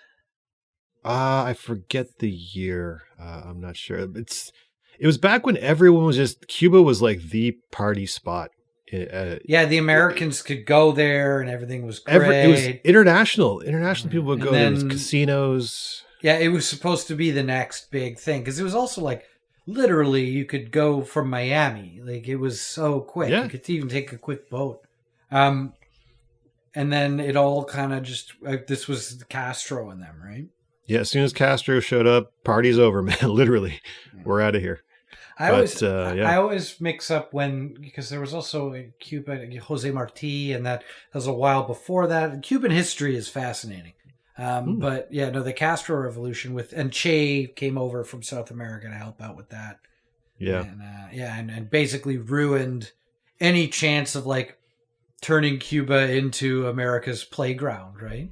I forget the year. I'm not sure. It was back when everyone was Cuba was like the party spot. Yeah, the Americans could go there and everything was great. It was international. International people would go there. There was casinos. Yeah, it was supposed to be the next big thing because it was also like literally you could go from Miami. Like it was so quick. Yeah. You could even take a quick boat. And then it all kind of just this was Castro and them, right? Yeah, as soon as Castro showed up, party's over, man. Literally, we're out of here. I always mix up because there was also in Cuba Jose Marti, and that was a while before that. Cuban history is fascinating, but yeah, no, the Castro Revolution and Che came over from South America to help out with that. Yeah, and basically ruined any chance of like turning Cuba into America's playground, right?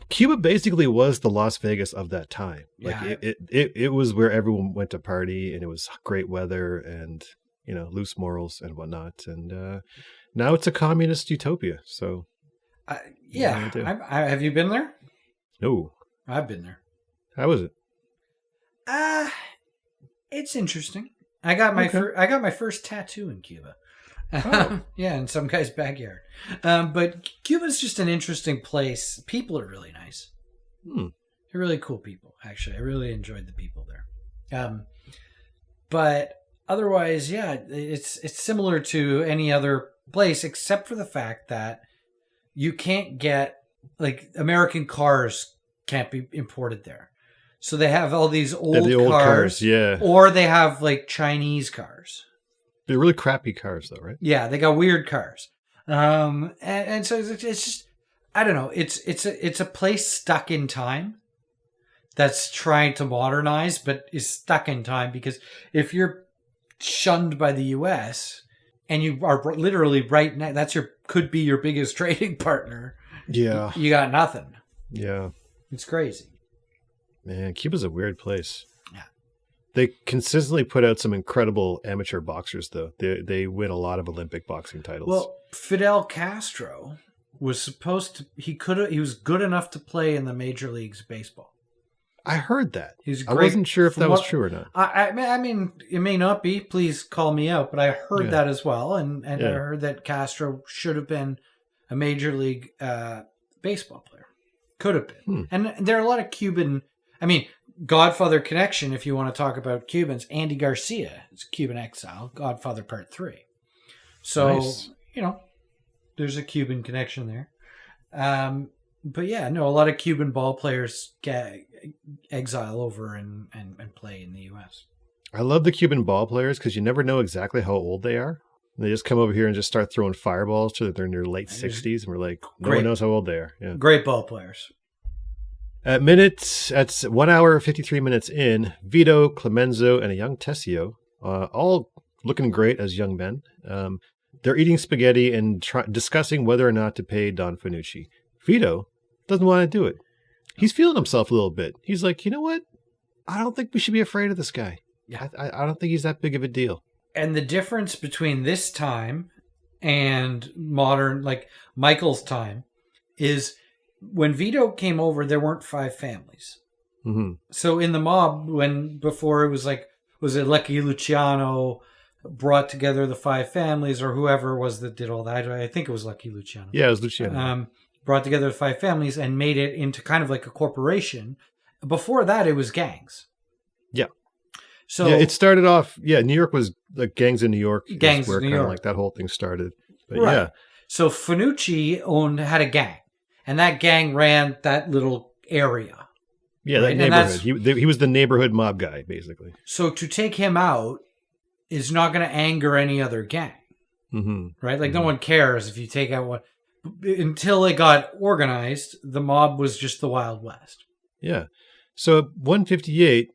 Cuba basically was the Las Vegas of that time. Like Yeah. it was where everyone went to party, and it was great weather and loose morals and whatnot. And now it's a communist utopia. So yeah, have you been there? No, I've been there. How was it? It's interesting. I got my first tattoo in Cuba. Oh. Yeah, in some guy's backyard. But Cuba's just an interesting place. People are really nice. They're really cool people, actually. I really enjoyed the people there. But otherwise, yeah, it's similar to any other place, except for the fact that you can't get, like, American cars can't be imported there. So they have all these old cars, yeah. Or they have, like, Chinese cars. They're really crappy cars, though, right? Yeah, they got weird cars, and so it's just, I don't know. It's a place stuck in time that's trying to modernize, but is stuck in time because if you're shunned by the U.S. and you are literally right now, could be your biggest trading partner. Yeah, you got nothing. Yeah, it's crazy. Man, Cuba's a weird place. Yeah. They consistently put out some incredible amateur boxers, though. They win a lot of Olympic boxing titles. Well, Fidel Castro was supposed to. He was good enough to play in the major leagues baseball. I heard that. He's I wasn't sure if that was true or not. I mean, it may not be. Please call me out, but I heard that as well, and I heard that Castro should have been a major league baseball player. Could have been. And there are a lot of Cuban. I mean, Godfather connection, if you want to talk about Cubans. Andy Garcia is a Cuban exile, Godfather Part 3. So, nice. There's a Cuban connection there. But yeah, no, a lot of Cuban ball players exile over and play in the U.S. I love the Cuban ball players because you never know exactly how old they are. They just come over here and just start throwing fireballs to they're in their late 60s, and we're like, no one knows how old they are. Yeah. Great ball players. At 1 hour 53 minutes in, Vito, Clemenzo, and a young Tessio, all looking great as young men. They're eating spaghetti and discussing whether or not to pay Don Fanucci. Vito doesn't want to do it. He's feeling himself a little bit. He's like, you know what? I don't think we should be afraid of this guy. Yeah. I don't think he's that big of a deal. And the difference between this time and modern, like Michael's time, is when Vito came over, there weren't 5 families. Mm-hmm. So in the mob, before it was like, was it Lucky Luciano brought together the 5 families, or whoever was that did all that? I think it was Lucky Luciano. Yeah, it was Luciano. Brought together the 5 families and made it into kind of like a corporation. Before that, it was gangs. Yeah. So it started off. Yeah, New York was like gangs in New York. Gangs where in New kind of York. like that whole thing started. But right. Yeah. So Fanucci had a gang, and that gang ran that little area. Yeah, right? that neighborhood. He was the neighborhood mob guy, basically. So to take him out is not going to anger any other gang. Mm-hmm. Right? Like, no one cares if you take out one. Until it got organized, the mob was just the Wild West. Yeah. So at 1:58,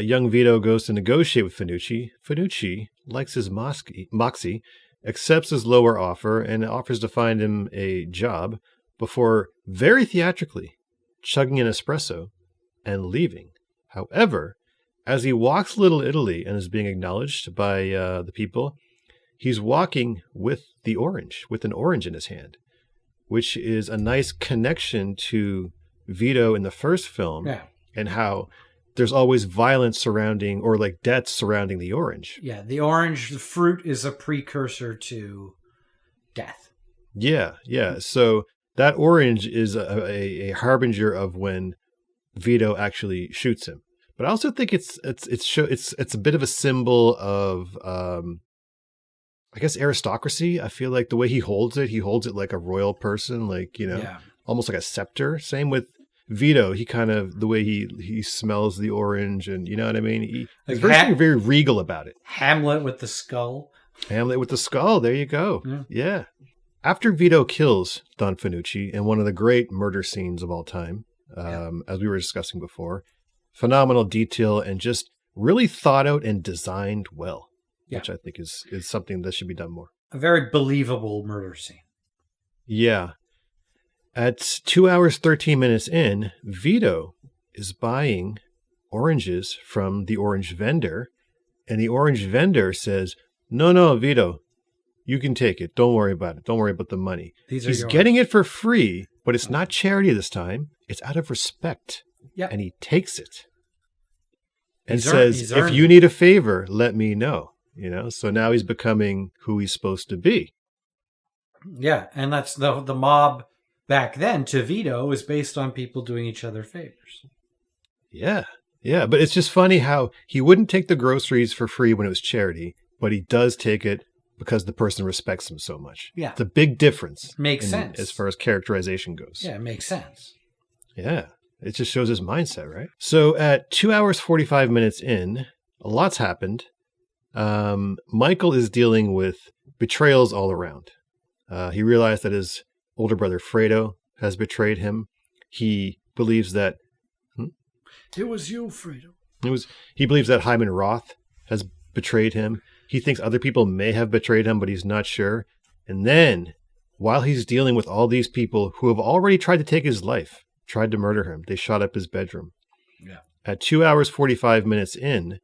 young Vito goes to negotiate with Fanucci. Fanucci likes his moxie, accepts his lower offer, and offers to find him a job before, very theatrically, chugging an espresso, and leaving. However, as he walks Little Italy and is being acknowledged by the people, he's walking with an orange in his hand, which is a nice connection to Vito in the first film, and how there's always violence surrounding, or like deaths surrounding the orange. Yeah, the fruit is a precursor to death. Yeah. So that orange is a harbinger of when Vito actually shoots him. But I also think it's a bit of a symbol of, I guess, aristocracy. I feel like the way he holds it like a royal person, like, almost like a scepter. Same with Vito. He kind of, the way he smells the orange, and you know what I mean? He's very regal about it. Hamlet with the skull. There you go. Yeah. After Vito kills Don Fanucci in one of the great murder scenes of all time, as we were discussing before, phenomenal detail and just really thought out and designed well, which I think is something that should be done more. A very believable murder scene. Yeah. At 2 hours, 13 minutes in, Vito is buying oranges from the orange vendor, and the orange vendor says, No, Vito, you can take it. Don't worry about it. Don't worry about the money. He's getting it for free, but it's not charity this time. It's out of respect. Yeah. And he takes it and says, if you need a favor, let me know. So now he's becoming who he's supposed to be. Yeah, and that's the mob back then to Vito is based on people doing each other favors. Yeah, but it's just funny how he wouldn't take the groceries for free when it was charity, but he does take it because the person respects him so much. Yeah. It's a big difference. Makes sense. As far as characterization goes. Yeah, it makes sense. Yeah. It just shows his mindset, right? So at 2 hours, 45 minutes in, a lot's happened. Michael is dealing with betrayals all around. He realized that his older brother, Fredo, has betrayed him. He believes that... It was you, Fredo. He believes that Hyman Roth has betrayed him. He thinks other people may have betrayed him, but he's not sure. And then, while he's dealing with all these people who have already tried to take his life, tried to murder him, they shot up his bedroom. Yeah. At 2 hours, 45 minutes in,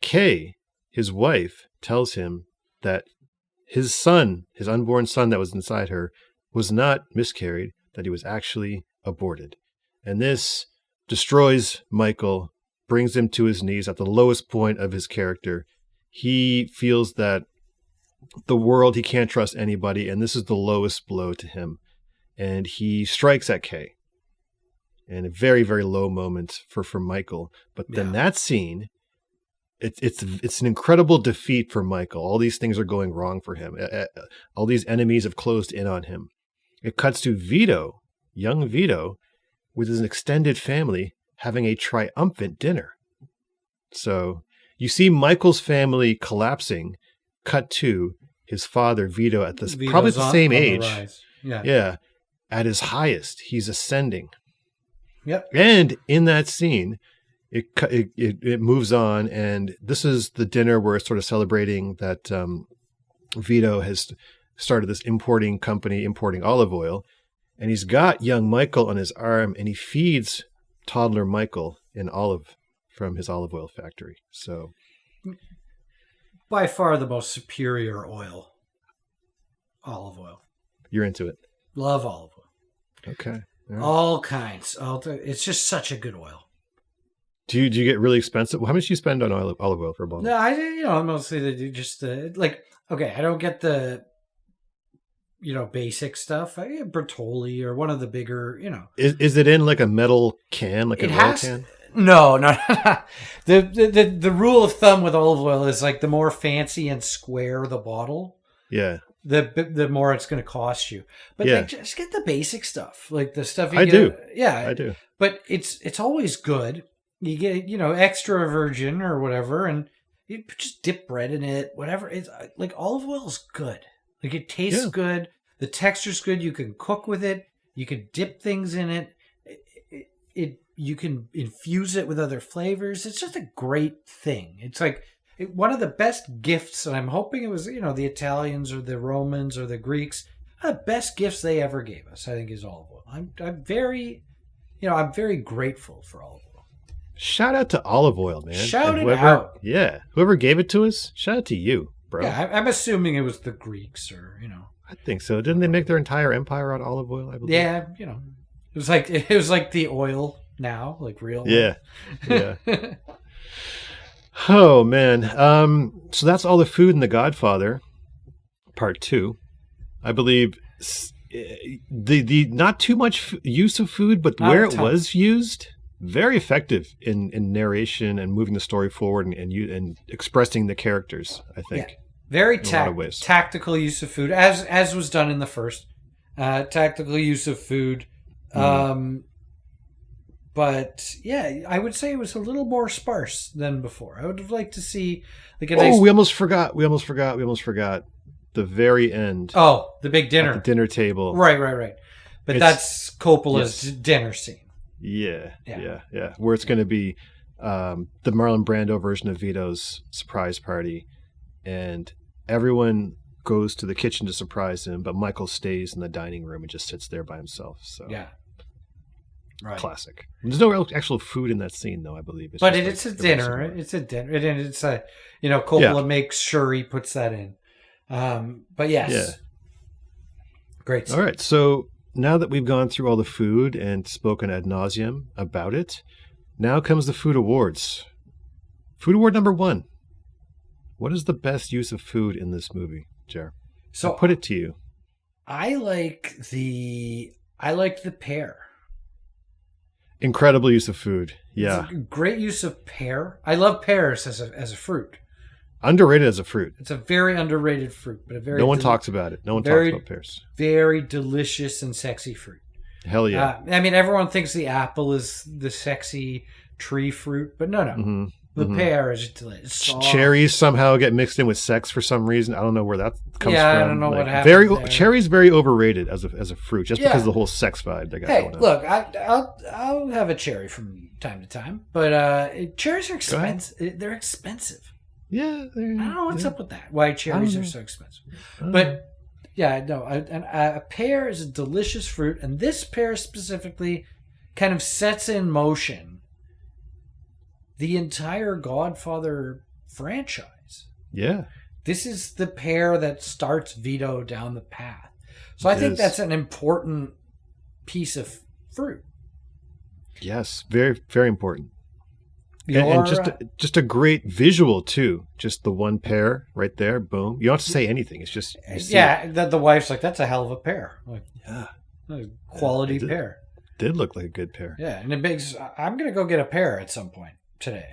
Kay, his wife, tells him that his son, his unborn son that was inside her, was not miscarried, that he was actually aborted. And this destroys Michael, brings him to his knees at the lowest point of his character. He feels that the world, he can't trust anybody, and this is the lowest blow to him. And he strikes at Kay. And a very, very low moment for Michael. But then that scene, it's an incredible defeat for Michael. All these things are going wrong for him. All these enemies have closed in on him. It cuts to Vito, young Vito, with his extended family having a triumphant dinner. So you see Michael's family collapsing, cut to his father, Vito, at this probably the same age. Yeah. At his highest, he's ascending. Yep. And in that scene, it moves on, and this is the dinner where it's sort of celebrating that Vito has started this importing company, importing olive oil, and he's got young Michael on his arm, and he feeds toddler Michael an olive from his olive oil factory. So, by far the most superior oil, olive oil. You're into it. Love olive oil. Okay. All kinds. It's just such a good oil. Do you get really expensive? How much do you spend on olive oil for a bottle? No, mostly just okay, I don't get the basic stuff. I get Bertolli or one of the bigger, Is it in like a metal can, like an oil can? No. The rule of thumb with olive oil is like the more fancy and square the bottle, the more it's going to cost you. But just get the basic stuff, like the stuff you get. I do. But it's always good. You get extra virgin or whatever, and you just dip bread in it. Whatever, it's like olive oil is good. Like it tastes good. The texture's good. You can cook with it. You can dip things in it. You can infuse it with other flavors. It's just a great thing. It's like one of the best gifts, and I'm hoping it was, the Italians or the Romans or the Greeks, one of the best gifts they ever gave us, I think, is olive oil. I'm very I'm very grateful for olive oil. Shout out to olive oil, man. Shout And it out. Yeah. Whoever gave it to us, shout out to you, bro. Yeah, I'm assuming it was the Greeks or, I think so. Didn't they make their entire empire on olive oil, I believe? Yeah, it was like the oil now, like real oil. Yeah. Yeah. Oh, man. So that's all the food in The Godfather, Part 2. I believe the not too much use of food, but where it was used, very effective in narration and moving the story forward and expressing the characters, I think. Yeah. Very tactical use of food, as was done in the first. Tactical use of food. But yeah, I would say it was a little more sparse than before. I would have liked to see like a nice... we almost forgot the very end. Oh, the big dinner. At the dinner table. Right. But that's Coppola's dinner scene. Yeah. Where it's going to be the Marlon Brando version of Vito's surprise party. And everyone goes to the kitchen to surprise him, but Michael stays in the dining room and just sits there by himself. So yeah. Right. Classic. There's no actual food in that scene, though, I believe. It's a dinner. It's a dinner. And it's a, Coppola makes sure he puts that in. But yes. Yeah. Great scene. All right. So now that we've gone through all the food and spoken ad nauseum about it, now comes the food awards. Food award number 1. What is the best use of food in this movie, Jer? So I'll put it to you. I liked the pear. Incredible use of food. Yeah. It's a great use of pear. I love pears as a fruit. Underrated as a fruit. It's a very underrated fruit, but a very no one talks about it. No one talks about pears. Very delicious and sexy fruit. Hell yeah. Everyone thinks the apple is the sexy tree fruit, but no. Mm-hmm. The pear is delicious. Cherries somehow get mixed in with sex for some reason. I don't know where that comes from. Yeah, I don't know what happened. Cherry's very overrated as a fruit, just because of the whole sex vibe they got going on. Look, I'll have a cherry from time to time, but cherries are expensive. They're expensive. Yeah, I don't know what's up with that. Why cherries are so expensive? But a pear is a delicious fruit, and this pear specifically kind of sets in motion the entire Godfather franchise. Yeah. This is the pear that starts Vito down the path. So I think that's an important piece of fruit. Yes, very, very important. And just a great visual too. Just the one pear right there, boom. You don't have to say anything. It's just the wife's like, that's a hell of a pear. Like, quality pear. Did look like a good pear. Yeah, and I'm gonna go get a pear at some point today.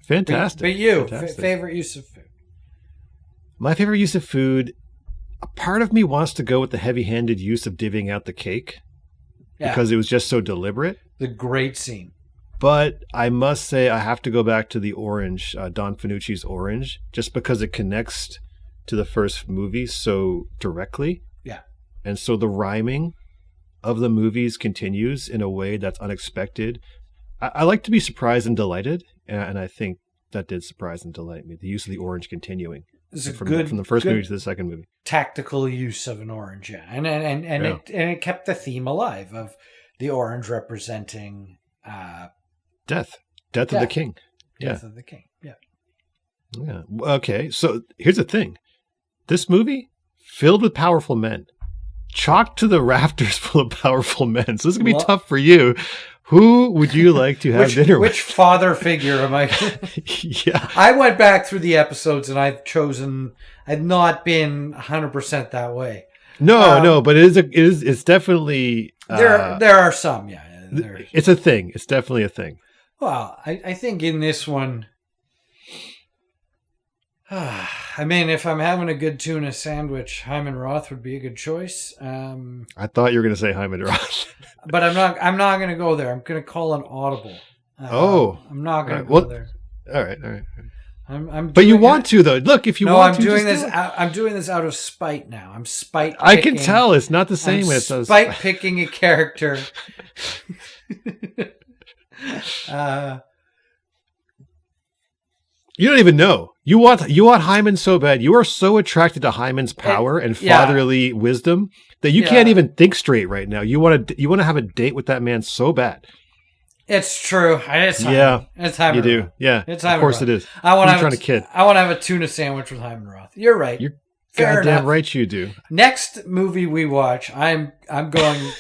Fantastic. But you, favorite use of food? My favorite use of food, a part of me wants to go with the heavy-handed use of divvying out the cake because it was just so deliberate. The great scene. But I must say I have to go back to the orange, Don Fanucci's orange, just because it connects to the first movie so directly. Yeah. And so the rhyming of the movies continues in a way that's unexpected. I like to be surprised and delighted, and I think that did surprise and delight me. The use of the orange continuing from the first movie to the second movie. Tactical use of an orange, and it kept the theme alive of the orange representing death of the king. Death of the king. Yeah. Okay, so here's the thing: this movie filled with powerful men, chocked to the rafters full of powerful men. So this is gonna be tough for you. Who would you like to have dinner with? Which father figure am I? Yeah. I went back through the episodes and I've not been 100% that way. No, but it's definitely there are some, it's a thing. It's definitely a thing. Well, I think in this one, if I'm having a good tuna sandwich, Hyman Roth would be a good choice. I thought you were going to say Hyman Roth. But I'm not going to go there. I'm going to call an audible. I'm not going to go there. All right. But you want to though. Look, if you want to, I'm doing this out of spite now. I'm spite. I can tell it's not the same as spite picking a character. You don't even know. You want Hyman so bad. You are so attracted to Hyman's power and fatherly wisdom that you can't even think straight right now. You want to have a date with that man so bad. It's true. It's Hyman. Yeah, it's Hyman. You do. Yeah, it's Hyman. Of course Roth. it is. I want to kid. I want to have a tuna sandwich with Hyman Roth. You're right. You're Fair goddamn enough. right. You do. Next movie we watch, I'm going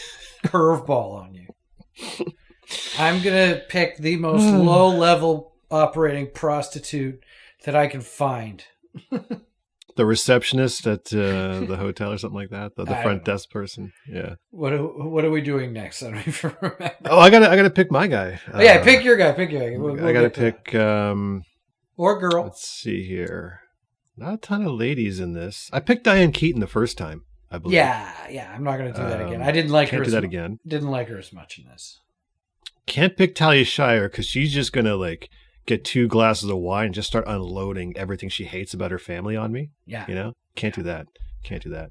curveball on you. I'm gonna pick the most low-level operating prostitute that I can find. The receptionist at the hotel or something like that. The front desk person. Yeah. What are we doing next? I don't even remember. Oh, I gotta pick my guy. Pick your guy. We'll I gotta pick. Or girl. Let's see here. Not a ton of ladies in this. I picked Diane Keaton the first time, I believe. Yeah. I'm not gonna do that again. I didn't like her. Can't do that again. Didn't like her as much in this. Can't pick Talia Shire because she's just gonna get 2 glasses of wine and just start unloading everything she hates about her family on me. Yeah. Can't do that. Can't do that.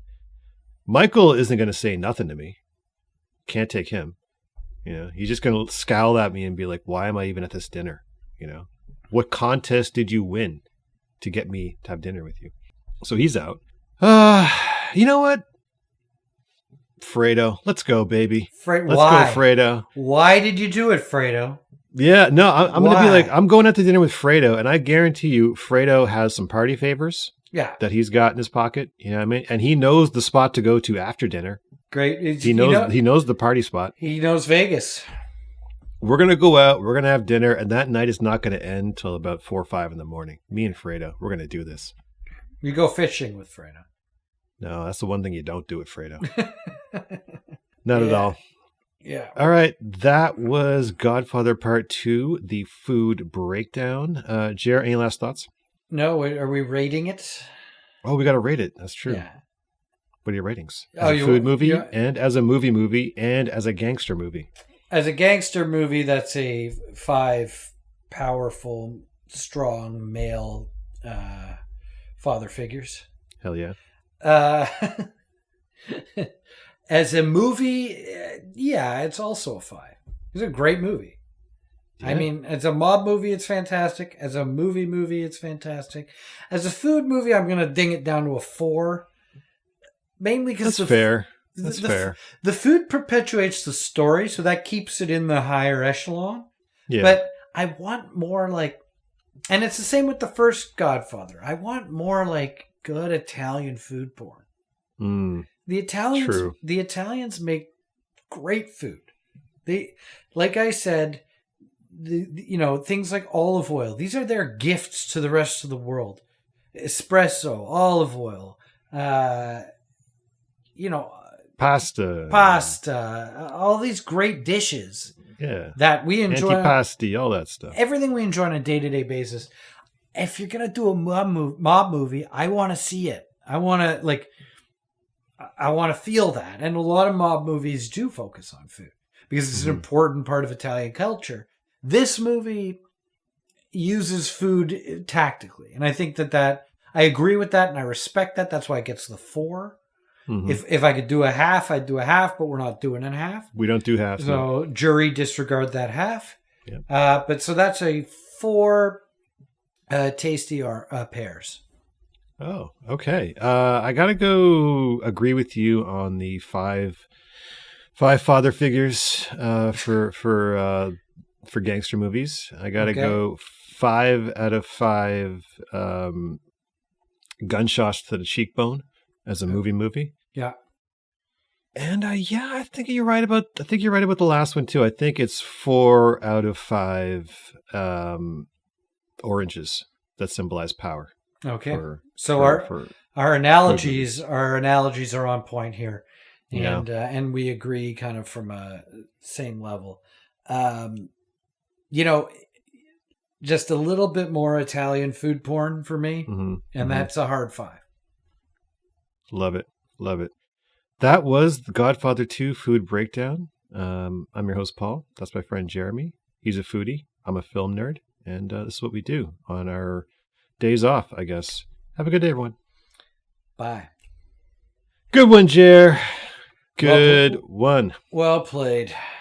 Michael isn't going to say nothing to me. Can't take him. He's just going to scowl at me and be like, why am I even at this dinner? What contest did you win to get me to have dinner with you? So he's out. You know what? Fredo. Let's go, baby. Let's go, Fredo. Why did you do it, Fredo? Yeah, no, I'm going to be like, I'm going out to dinner with Fredo, and I guarantee you Fredo has some party favors that he's got in his pocket. You know what I mean? And he knows the spot to go to after dinner. Great. He knows the party spot. He knows Vegas. We're going to go out. We're going to have dinner, and that night is not going to end till about 4 or 5 in the morning. Me and Fredo, we're going to do this. You go fishing with Fredo. No, that's the one thing you don't do with Fredo. Not at all. Yeah. All right. That was Godfather Part 2, the food breakdown. Jer, any last thoughts? No. Are we rating it? Oh, we got to rate it. That's true. Yeah. What are your ratings? As a food movie and as a movie and as a gangster movie. As a gangster movie, that's a 5 powerful, strong male father figures. Hell yeah. As a movie, it's also a 5. It's a great movie. Yeah. I mean, as a mob movie, it's fantastic. As a movie, it's fantastic. As a food movie, I'm going to ding it down to a 4. Mainly because that's fair. That's fair. The food perpetuates the story, so that keeps it in the higher echelon. Yeah. But I want more and it's the same with the first Godfather. I want more good Italian food porn. The Italians make great food. They, like I said, things like olive oil. These are their gifts to the rest of the world. Espresso, olive oil, pasta, all these great dishes. Yeah. That we enjoy. Antipasti, all that stuff. Everything we enjoy on a day-to-day basis. If you're going to do a mob movie, I want to see it. I want to feel that. And a lot of mob movies do focus on food because it's an important part of Italian culture. This movie uses food tactically. And I think that I agree with that and I respect that. That's why it gets the 4. Mm-hmm. If I could do a half, I'd do a half, but we're not doing a half. We don't do half. So jury disregard that half. Yep. But so that's a 4 tasty pears. Oh, okay. I gotta go agree with you on the 5 father figures for gangster movies. I gotta go 5 out of 5 gunshots to the cheekbone as a movie. Yeah. And I think you're right about the last one too. I think it's 4 out of 5 oranges that symbolize power. Okay. Our analogies are on point here. And and we agree kind of from a same level. Just a little bit more Italian food porn for me. And that's a hard 5. Love it. That was the Godfather 2 food breakdown. I'm your host, Paul. That's my friend, Jeremy. He's a foodie. I'm a film nerd. And this is what we do on our days off, I guess. Have a good day, everyone. Bye. Good one, Jer. Good one. Well played.